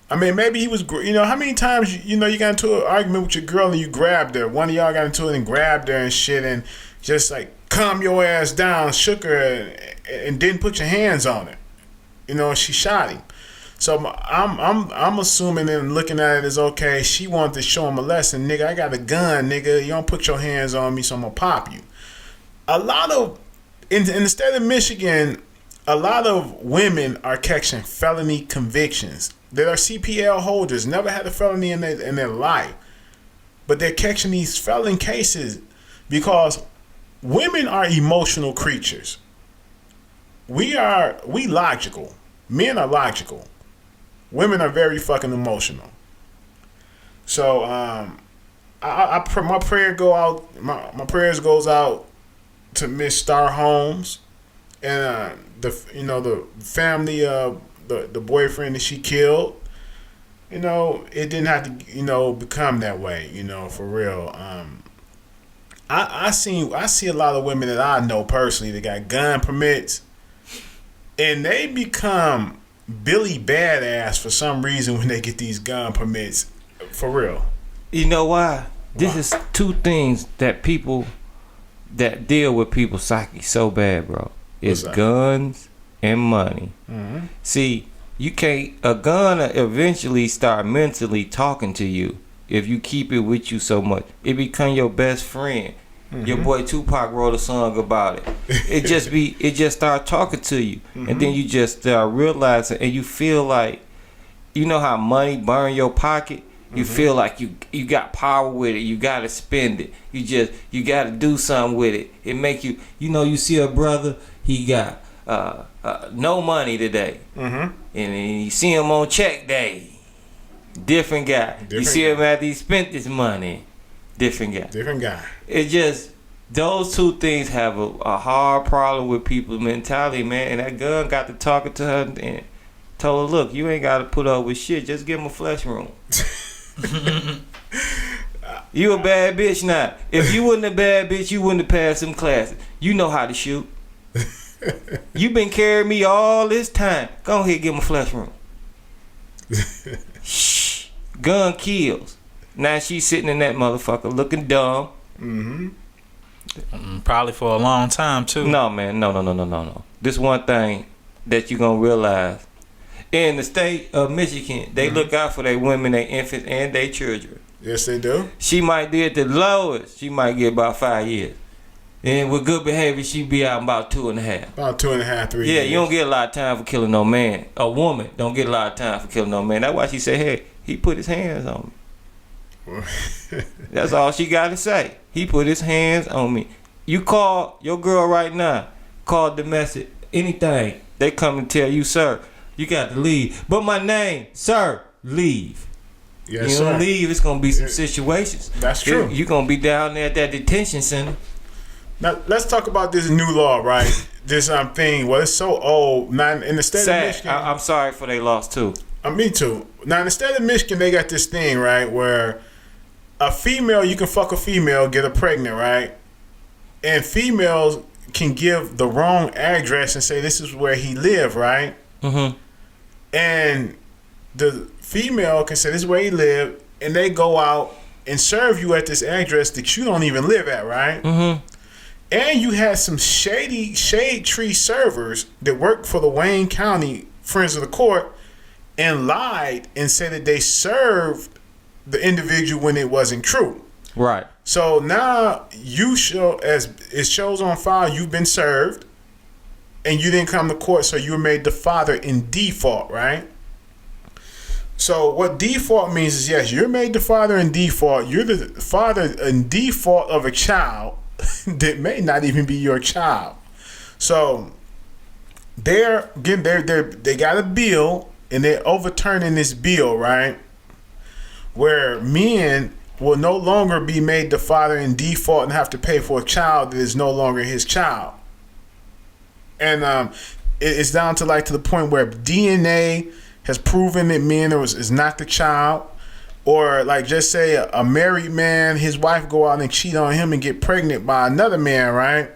Speaker 1: I mean, maybe he was, you know, how many times, you know, you got into an argument with your girl and you grabbed her. One of y'all got into it and grabbed her and shit and just like calm your ass down, shook her, and didn't put your hands on her. You know, she shot him. So I'm assuming and looking at it as, okay, she wanted to show him a lesson. Nigga, I got a gun, nigga. You don't put your hands on me, so I'm gonna pop you. A lot of, in the state of Michigan, a lot of women are catching felony convictions. They are CPL holders, never had a felony in their life. But they're catching these felon cases because women are emotional creatures. We logical. Men are logical. Women are very fucking emotional. So my prayer go out. My prayers goes out to Miss Star Holmes and the family of the boyfriend that she killed. You know, it didn't have to, you know, become that way. You know, for real. I see a lot of women that I know personally that got gun permits, and they become Billy Badass for some reason when they get these gun permits. For real.
Speaker 3: You know why? This is two things that people that deal with people's psyche so bad, bro. It's guns and money. Mm-hmm. See, you can't. A gun will eventually start mentally talking to you if you keep it with you so much. It become your best friend. Mm-hmm. Your boy Tupac wrote a song about it. It just start talking to you, and then you just start realizing, and you feel like, you know how money burn your pocket. You feel like you got power with it. You gotta spend it. You gotta do something with it. It make you, you see a brother, he got no money today, and you see him on check day, different guy. You see him after he spent this money, different guy. It just, those two things have a hard problem with people's mentality, man. And that gun got to talking to her and told her, look, you ain't gotta put up with shit. Just give him a flesh room. You a bad bitch now. If you wasn't a bad bitch, you wouldn't have passed them classes. You know how to shoot. You been carrying me all this time. Go ahead, give him a flesh room. Shh. Gun kills. Now she's sitting in that motherfucker looking dumb.
Speaker 4: Probably for a long time too.
Speaker 3: No, man. No. This one thing that you gonna realize. In the state of Michigan, they look out for their women, their infants, and their children.
Speaker 1: Yes, they do.
Speaker 3: She might do it the lowest. She might get about 5 years. And with good behavior, she be out about 2.5.
Speaker 1: About 2.5, 3 years.
Speaker 3: Yeah, you don't get a lot of time for killing no man. A woman don't get a lot of time for killing no man. That's why she said, hey, he put his hands on me. That's all she got to say. He put his hands on me. You call your girl right now, call domestic, anything. They come and tell you, sir, you got to leave. But my name, sir, leave.
Speaker 1: Yes,
Speaker 3: you don't
Speaker 1: sir.
Speaker 3: leave, it's going to be some situations.
Speaker 1: That's true.
Speaker 3: You're going to be down there at that detention center.
Speaker 1: Now, let's talk about this new law, right? This thing. Well, it's so old. Now, in the state of Michigan.
Speaker 3: I'm sorry for they lost, too.
Speaker 1: Me too. Now, in the state of Michigan, they got this thing, right, where a female, you can fuck a female, get her pregnant, right? And females can give the wrong address and say this is where he live, right? Mm-hmm. And the female can say this is where he live, and they go out and serve you at this address that you don't even live at, right? Mm-hmm. And you had some shade tree servers that worked for the Wayne County Friends of the Court and lied and said that they served the individual when it wasn't true.
Speaker 3: Right.
Speaker 1: So now you show, as it shows on file, you've been served and you didn't come to court, so you were made the father in default, right? So what default means is, yes, you're made the father in default. You're the father in default of a child that may not even be your child. So they got a bill and they're overturning this bill, right? Where men will no longer be made the father in default and have to pay for a child that is no longer his child. And it's down to the point where DNA has proven that men is not the child. Or just say a married man, his wife go out and cheat on him and get pregnant by another man, right?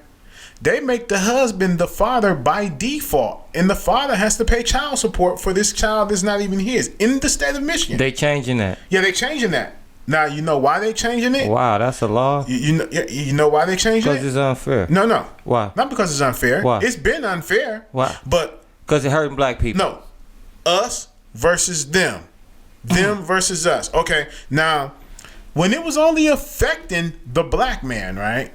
Speaker 1: They make the husband the father by default. And the father has to pay child support for this child that's not even his in the state of Michigan.
Speaker 3: They changing that.
Speaker 1: Yeah, they changing that. Now, you know why they changing it?
Speaker 3: Wow, that's a law?
Speaker 1: You know why they changing it?
Speaker 3: Because it's unfair.
Speaker 1: No.
Speaker 3: Why?
Speaker 1: Not because it's unfair.
Speaker 3: Why?
Speaker 1: It's been unfair.
Speaker 3: Why?
Speaker 1: But
Speaker 3: because it hurting black people.
Speaker 1: No. Us versus them. Them versus us. Okay, now, when it was only affecting the black man, right?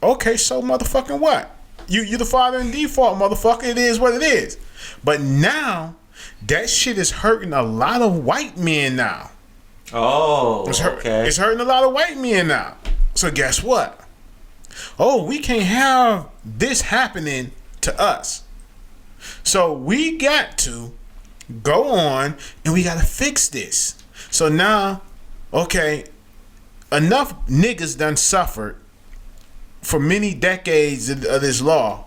Speaker 1: Okay, so motherfucking what? You the father in default, motherfucker. It is what it is. But now, that shit is hurting a lot of white men now.
Speaker 3: Oh, okay.
Speaker 1: It's hurting a lot of white men now. So guess what? Oh, we can't have this happening to us. So we got to go on and we got to fix this. So now, okay, enough niggas done suffered for many decades of this law.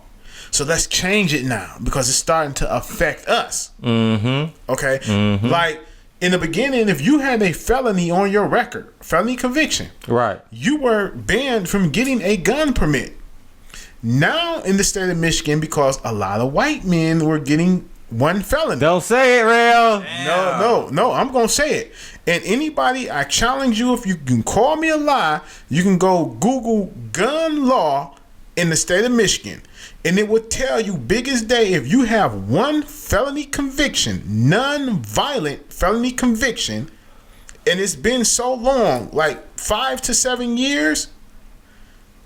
Speaker 1: So let's change it now because it's starting to affect us. Mm-hmm. Okay? Mm-hmm. Like, in the beginning, if you had a felony on your record, felony conviction,
Speaker 3: right,
Speaker 1: you were banned from getting a gun permit. Now, in the state of Michigan, because a lot of white men were getting one felony.
Speaker 3: Don't say it, Rell.
Speaker 1: No, I'm gonna say it. And anybody, I challenge you, if you can call me a lie, you can go Google gun law in the state of Michigan, and it will tell you biggest day, if you have one felony conviction, non-violent felony conviction, and it's been so long, like 5 to 7 years,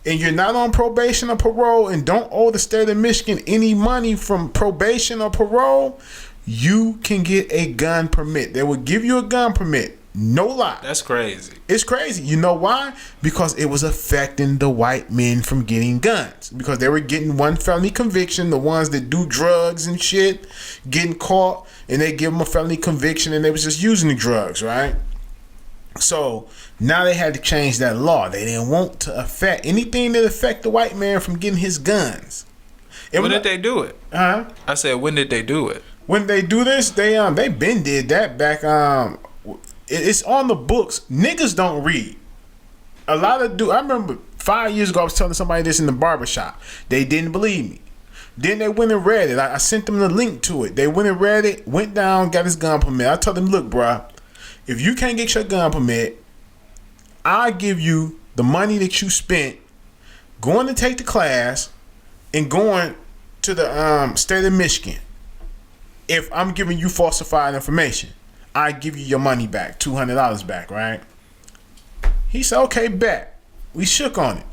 Speaker 1: and you're not on probation or parole and don't owe the state of Michigan any money from probation or parole, you can get a gun permit. They will give you a gun permit. No lie.
Speaker 4: That's crazy.
Speaker 1: It's crazy. You know why? Because it was affecting the white men from getting guns. Because they were getting one felony conviction. The ones that do drugs and shit, getting caught, and they give them a felony conviction, and they was just using the drugs, right? So now they had to change that law. They didn't want to affect anything that affect the white man from getting his guns.
Speaker 4: When did they do it?
Speaker 1: Huh?
Speaker 4: I said, when did they do it?
Speaker 1: When they do this, they been did that back. It's on the books. Niggas don't read. A lot of I remember 5 years ago I was telling somebody this in the barbershop. They didn't believe me. Then they went and read it. I sent them the link to it. They went and read it, went down, got his gun permit. I told them, look, bruh, if you can't get your gun permit, I'll give you the money that you spent going to take the class and going to the state of Michigan. If I'm giving you falsified information, I give you your money back, $200 back, right? He said, okay, bet. We shook on it.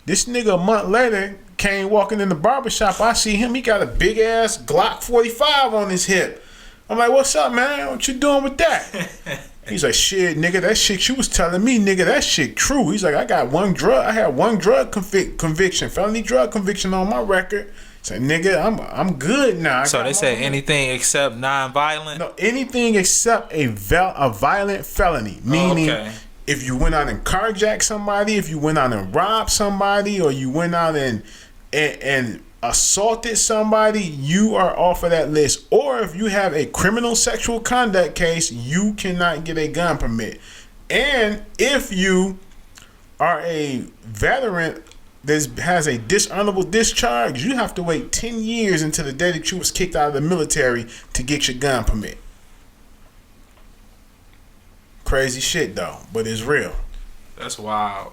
Speaker 1: This nigga a month later came walking in the barbershop. I see him. He got a big ass Glock 45 on his hip. I'm like, what's up, man? What you doing with that? He's like, shit, nigga, that shit you was telling me, nigga, that shit true. He's like, I had one drug conviction, felony drug conviction on my record. Say, nigga, I'm good now.
Speaker 4: So they say anything except non-violent?
Speaker 1: No, anything except a violent felony. Meaning, if you went out and carjacked somebody, if you went out and robbed somebody, or you went out and assaulted somebody, you are off of that list. Or if you have a criminal sexual conduct case, you cannot get a gun permit. And if you are a veteran that has a dishonorable discharge, you have to wait 10 years until the day that you was kicked out of the military to get your gun permit. Crazy shit though, but it's real.
Speaker 4: That's wild.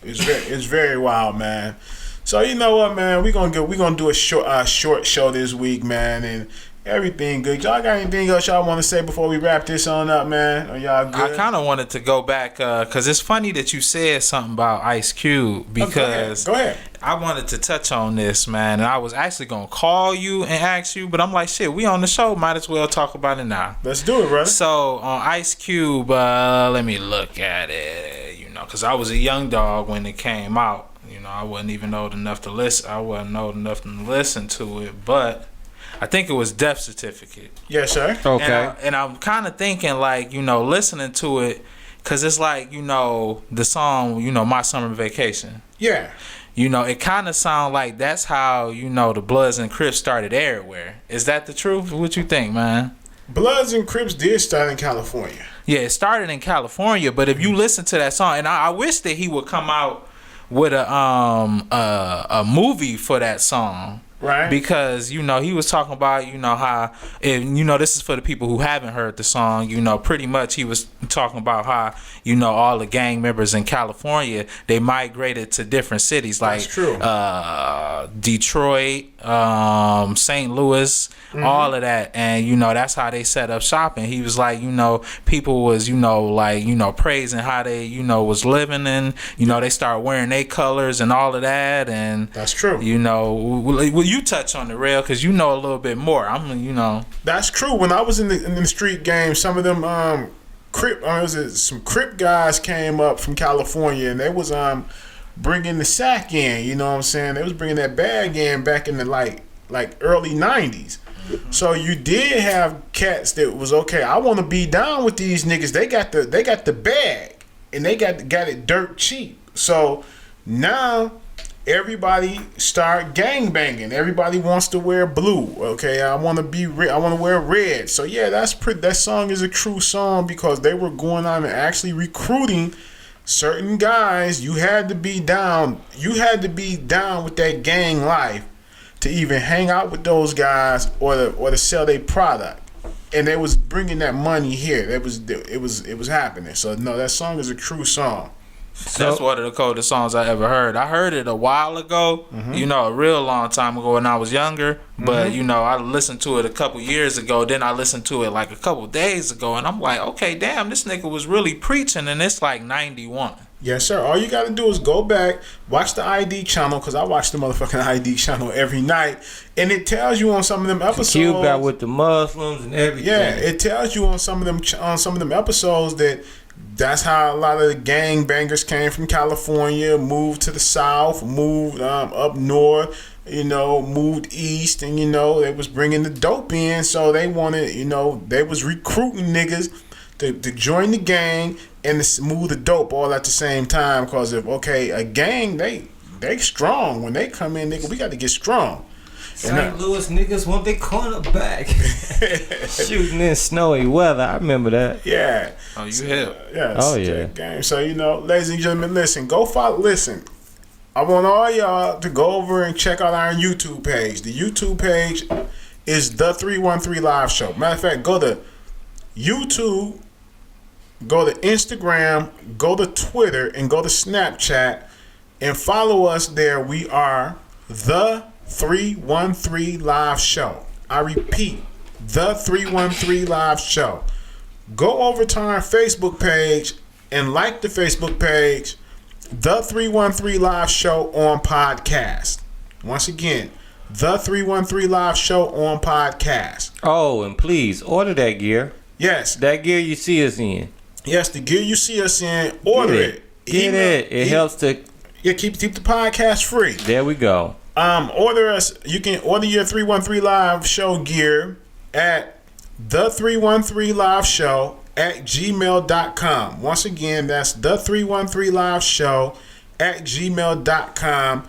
Speaker 1: It's very wild, man. So you know what, man? We gonna do a short show this week, man, and everything good. Y'all got anything else y'all want to say before we wrap this on up, man? Are y'all good?
Speaker 4: I kind of wanted to go back because it's funny that you said something about Ice Cube because
Speaker 1: go ahead.
Speaker 4: I wanted to touch on this, man, and I was actually gonna call you and ask you, but I'm like, shit, we on the show, might as well talk about it now.
Speaker 1: Let's do it, brother.
Speaker 4: So on Ice Cube, let me look at it, because I was a young dog when it came out. I wasn't even old enough to listen. I wasn't old enough to listen to it, but I think it was Death Certificate.
Speaker 1: Yes, sir.
Speaker 3: Okay.
Speaker 4: And I'm kind of thinking, like, listening to it, because it's like, the song, My Summer Vacation.
Speaker 1: Yeah.
Speaker 4: It kind of sounds like that's how, the Bloods and Crips started everywhere. Is that the truth? What you think, man?
Speaker 1: Bloods and Crips did start in California.
Speaker 4: Yeah, it started in California, but if you listen to that song, and I wish that he would come out with a movie for that song.
Speaker 1: Right.
Speaker 4: Because, he was talking about, how, and, this is for the people who haven't heard the song, pretty much he was talking about how, all the gang members in California, they migrated to different cities like Detroit, St. Louis, all of that. And, that's how they set up shop. And he was like, people was, praising how they, was living and, they start wearing their colors and all of that. And
Speaker 1: that's true.
Speaker 4: Will you touch on the rail because a little bit more?
Speaker 1: That's true. When I was in the street game, some of them some Crip guys came up from California and they was bringing the sack in. You know what I'm saying? They was bringing that bag in back in the like early 90s. Mm-hmm. So you did have cats that was okay. I want to be down with these niggas. They got the bag and they got it dirt cheap. So now everybody start gang banging. Everybody wants to wear blue. Okay, I want to wear red. So yeah, that song is a true song because they were going on and actually recruiting certain guys. You had to be down. You had to be down with that gang life to even hang out with those guys or to sell their product. And they was bringing that money here. It was happening. So no, that song is a true song.
Speaker 4: That's one of the coldest songs I ever heard. I heard it a while ago, a real long time ago when I was younger. But, I listened to it a couple years ago. Then I listened to it like a couple days ago. And I'm like, okay, damn, this nigga was really preaching. And it's like 91.
Speaker 1: Yes, sir. All you got to do is go back, watch the ID channel, because I watch the motherfucking ID channel every night. And it tells you on some of them episodes.
Speaker 3: Cube got with the Muslims and everything.
Speaker 1: Yeah, it tells you on some of them episodes that's how a lot of the gang bangers came from California, moved to the South, moved up north, moved east, and they was bringing the dope in. So they wanted, they was recruiting niggas to join the gang and to move the dope all at the same time. Because a gang, they strong. When they come in, nigga, we got to get strong.
Speaker 3: St. Louis niggas want their corner back. Shooting in snowy weather. I remember that.
Speaker 1: Yeah.
Speaker 4: Oh, you hip.
Speaker 1: Yeah.
Speaker 3: Oh, yeah.
Speaker 1: Game. So, ladies and gentlemen, listen. Listen. I want all y'all to go over and check out our YouTube page. The YouTube page is The 313 Live Show. Matter of fact, go to YouTube, go to Instagram, go to Twitter, and go to Snapchat, and follow us there. We are The 313 Live Show. I repeat, The 313 Live Show. Go over to our Facebook page and like the Facebook page, The 313 Live Show on podcast. Once again, The 313 Live Show on podcast.
Speaker 3: Oh, and please order that gear.
Speaker 1: Yes.
Speaker 3: That gear you see us in.
Speaker 1: Yes, the gear you see us in, order it.
Speaker 3: Get it. It helps to
Speaker 1: keep the podcast free.
Speaker 3: There we go.
Speaker 1: Order us. You can order your 313 Live Show gear at the 313 Live Show at gmail.com. Once again, that's the 313 Live Show at gmail.com.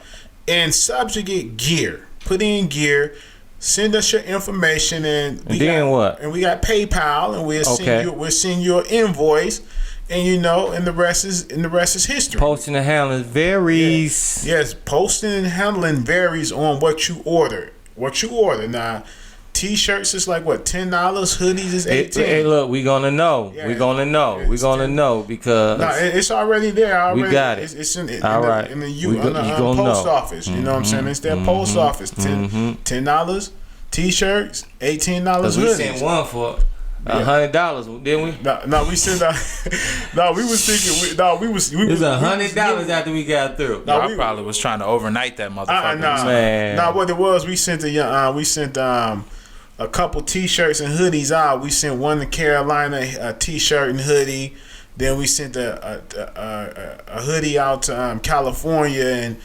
Speaker 1: And subject gear. Put in gear. Send us your information, and we got PayPal, and we'll send you an invoice. And and the rest is history.
Speaker 3: Posting and handling varies.
Speaker 1: Yes, posting and handling varies on what you order. Now, T-shirts is like what, $10. Hoodies is $18.
Speaker 3: Hey, look, we gonna know.
Speaker 1: Yeah.
Speaker 3: We gonna know.
Speaker 1: Yeah,
Speaker 3: we gonna know because
Speaker 1: it's already there.
Speaker 3: We got it.
Speaker 1: It's in the post office. You know what I'm saying? It's that post office. $10 T-shirts, $18 hoodies.
Speaker 3: We sent one for $100, didn't we?
Speaker 1: No, we sent we was thinking. We was
Speaker 3: $100 after we got through.
Speaker 4: I probably was trying to overnight that motherfucker.
Speaker 3: Man.
Speaker 1: What it was, we sent a couple T-shirts and hoodies out. We sent one to Carolina, a T-shirt and hoodie. Then we sent a hoodie out to California, and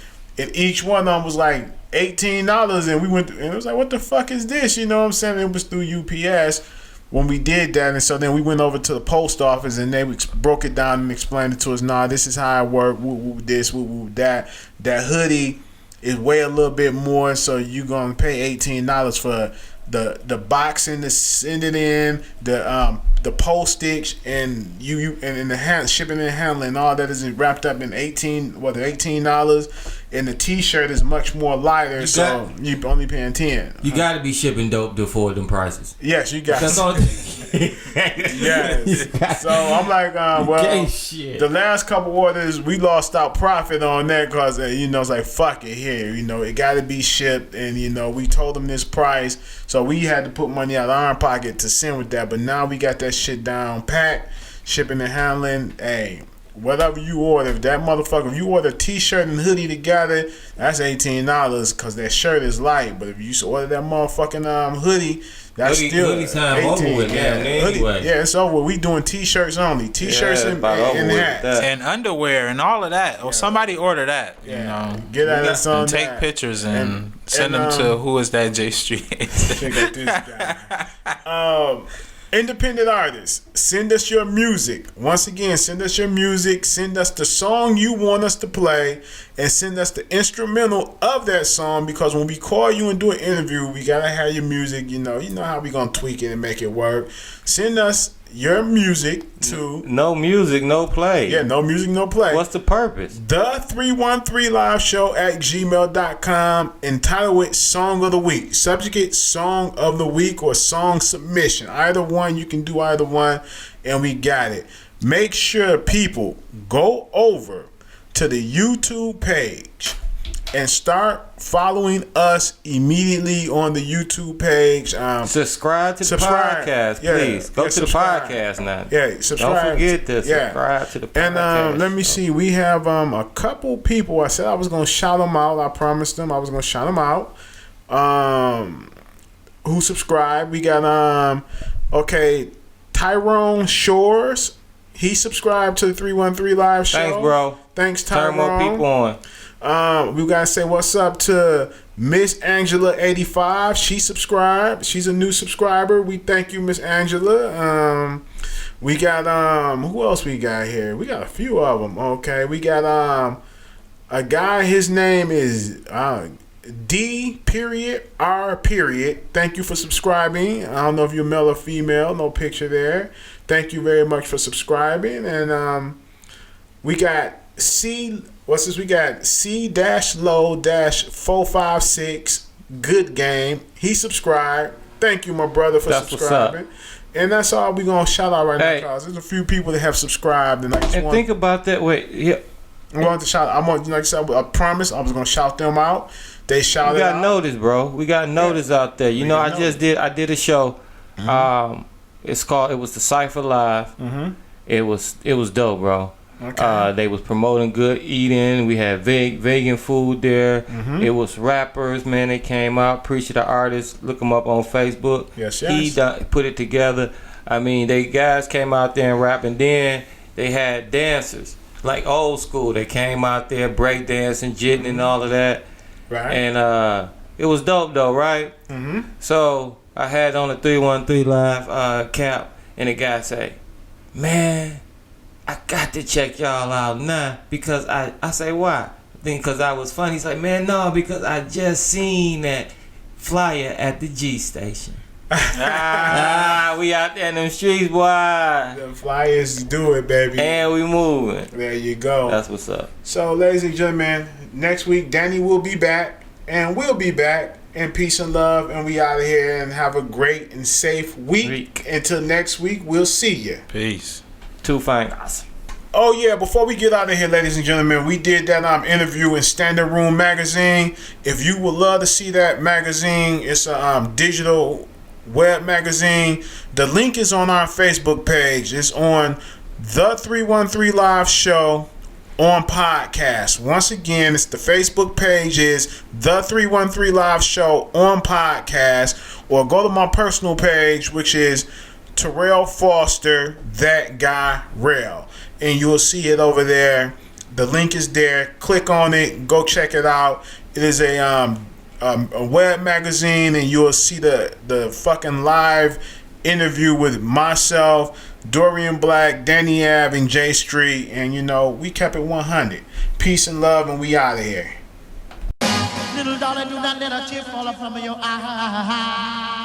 Speaker 1: each one of them was like $18. And we went, and it was like, what the fuck is this? You know what I'm saying? It was through UPS when we did that, and so then we went over to the post office, and they broke it down and explained it to us. Nah, this is how it worked. This, that. That hoodie is way a little bit more, so you gonna pay $18 for the boxing to send it in, the postage, and the shipping and handling. All that is wrapped up in $18. And the T-shirt is much more lighter, so you're only paying $10.
Speaker 3: You got to be shipping dope to afford them prices.
Speaker 1: Yes, you got.
Speaker 3: That's all.
Speaker 1: Yes. So I'm like, the last couple orders we lost our profit on that because it's like fuck it here. It got to be shipped, and we told them this price, so we had to put money out of our pocket to send with that. But now we got that shit down pat, shipping and handling. Hey. Whatever you order, if you order a T-shirt and hoodie together, that's $18 because that shirt is light. But if you order that motherfucking hoodie, that's still
Speaker 3: time
Speaker 1: 18.
Speaker 3: over with now. Anyway,
Speaker 1: it's over. We doing T-shirts only, T-shirts and hats
Speaker 4: and underwear and all of that. Or somebody order that.
Speaker 1: Get at us on
Speaker 4: take
Speaker 1: that.
Speaker 4: Pictures and send them to who is that J.Street.
Speaker 1: Check out this guy. Independent artists, send us your music. Once again, send us your music. Send us the song you want us to play, and send us the instrumental of that song. Because when we call you and do an interview, we gotta have your music. You know how we gonna tweak it and make it work. Send us your music to
Speaker 3: No music, no play.
Speaker 1: no music, no play.
Speaker 3: What's the purpose?
Speaker 1: The 313 Live Show at gmail.com. Entitle it Song of the Week. Subject it Song of the Week or Song Submission. Either one, you can do either one, and we got it. Make sure people go over to the YouTube page and start following us immediately on the YouTube page.
Speaker 3: Subscribe to the podcast, please. Go to
Speaker 1: subscribe.
Speaker 3: the podcast now.
Speaker 1: Yeah, subscribe.
Speaker 3: Don't forget to subscribe to the podcast.
Speaker 1: And let me see. We have a couple people. I said I was going to shout them out. I promised them I was going to shout them out. Who subscribed? We got Tyrone Shores. He subscribed to the 313 Live Show.
Speaker 3: Thanks, bro.
Speaker 1: Thanks, Tyrone.
Speaker 3: Turn more people on.
Speaker 1: We gotta say what's up to Miss Angela 85. She subscribed. She's a new subscriber. We thank you, Miss Angela. We got who else we got here? We got a few of them. Okay, we got a guy. His name is D.R. Thank you for subscribing. I don't know if you're male or female. No picture there. Thank you very much for subscribing. And we got C. What's this? We got C-Low-456. Good game. He subscribed. Thank you, my brother, for subscribing. And that's all we're gonna shout out right now, because there's a few people that have subscribed, and I just
Speaker 3: think about that. Wait, yeah.
Speaker 1: I want to shout. I promise I was gonna shout them out. They shouted.
Speaker 3: We got
Speaker 1: out.
Speaker 3: notice, bro. We got notice out there. You know, I did a show.
Speaker 1: Mm-hmm.
Speaker 3: It was the Cypher Live.
Speaker 1: Mm-hmm.
Speaker 3: It was dope, bro.
Speaker 1: Okay.
Speaker 3: They was promoting good eating. We had vegan food there.
Speaker 1: Mm-hmm.
Speaker 3: It was rappers, man. They came out. Appreciate the artists. Look them up on Facebook.
Speaker 1: Yes.
Speaker 3: He put it together. I mean, they guys came out there and rap, and then they had dancers like old school. They came out there break dancing, jitting, and all of that.
Speaker 1: Right.
Speaker 3: And it was dope though, right?
Speaker 1: Mm-hmm.
Speaker 3: So I had on the 313 Live cap, and the guy say, "Man, I got to check y'all out now," because I say, "Why?" Then because I was funny. He's like, "Man, no, because I just seen that flyer at the G station." We out there in them streets, boy.
Speaker 1: The Flyers do it, baby.
Speaker 3: And we moving.
Speaker 1: There you go.
Speaker 3: That's what's up.
Speaker 1: So, ladies and gentlemen, next week Danny will be back, and we'll be back. And peace and love, and we out of here, and have a great and safe week. Until next week, we'll see you.
Speaker 4: Peace.
Speaker 3: Two fingers.
Speaker 1: Oh yeah, before we get out of here, ladies and gentlemen, we did that interview in Standard Room magazine. If you would love to see that magazine, it's a digital web magazine. The link is on our Facebook page. It's on the 313 Live Show on podcast. Once again, it's the Facebook page is the 313 Live Show on podcast, or go to my personal page, which is Terrell Foster, that Guy Rell, and you'll see it over there. The link is there. Click on it. Go check it out. It is a web magazine, and you'll see the fucking live interview with myself, Dorian Black, Danni Ave, and J.Street, and we kept it 100. Peace and love, and we out of here.
Speaker 6: Little darling, do not let a tear fall from your eye.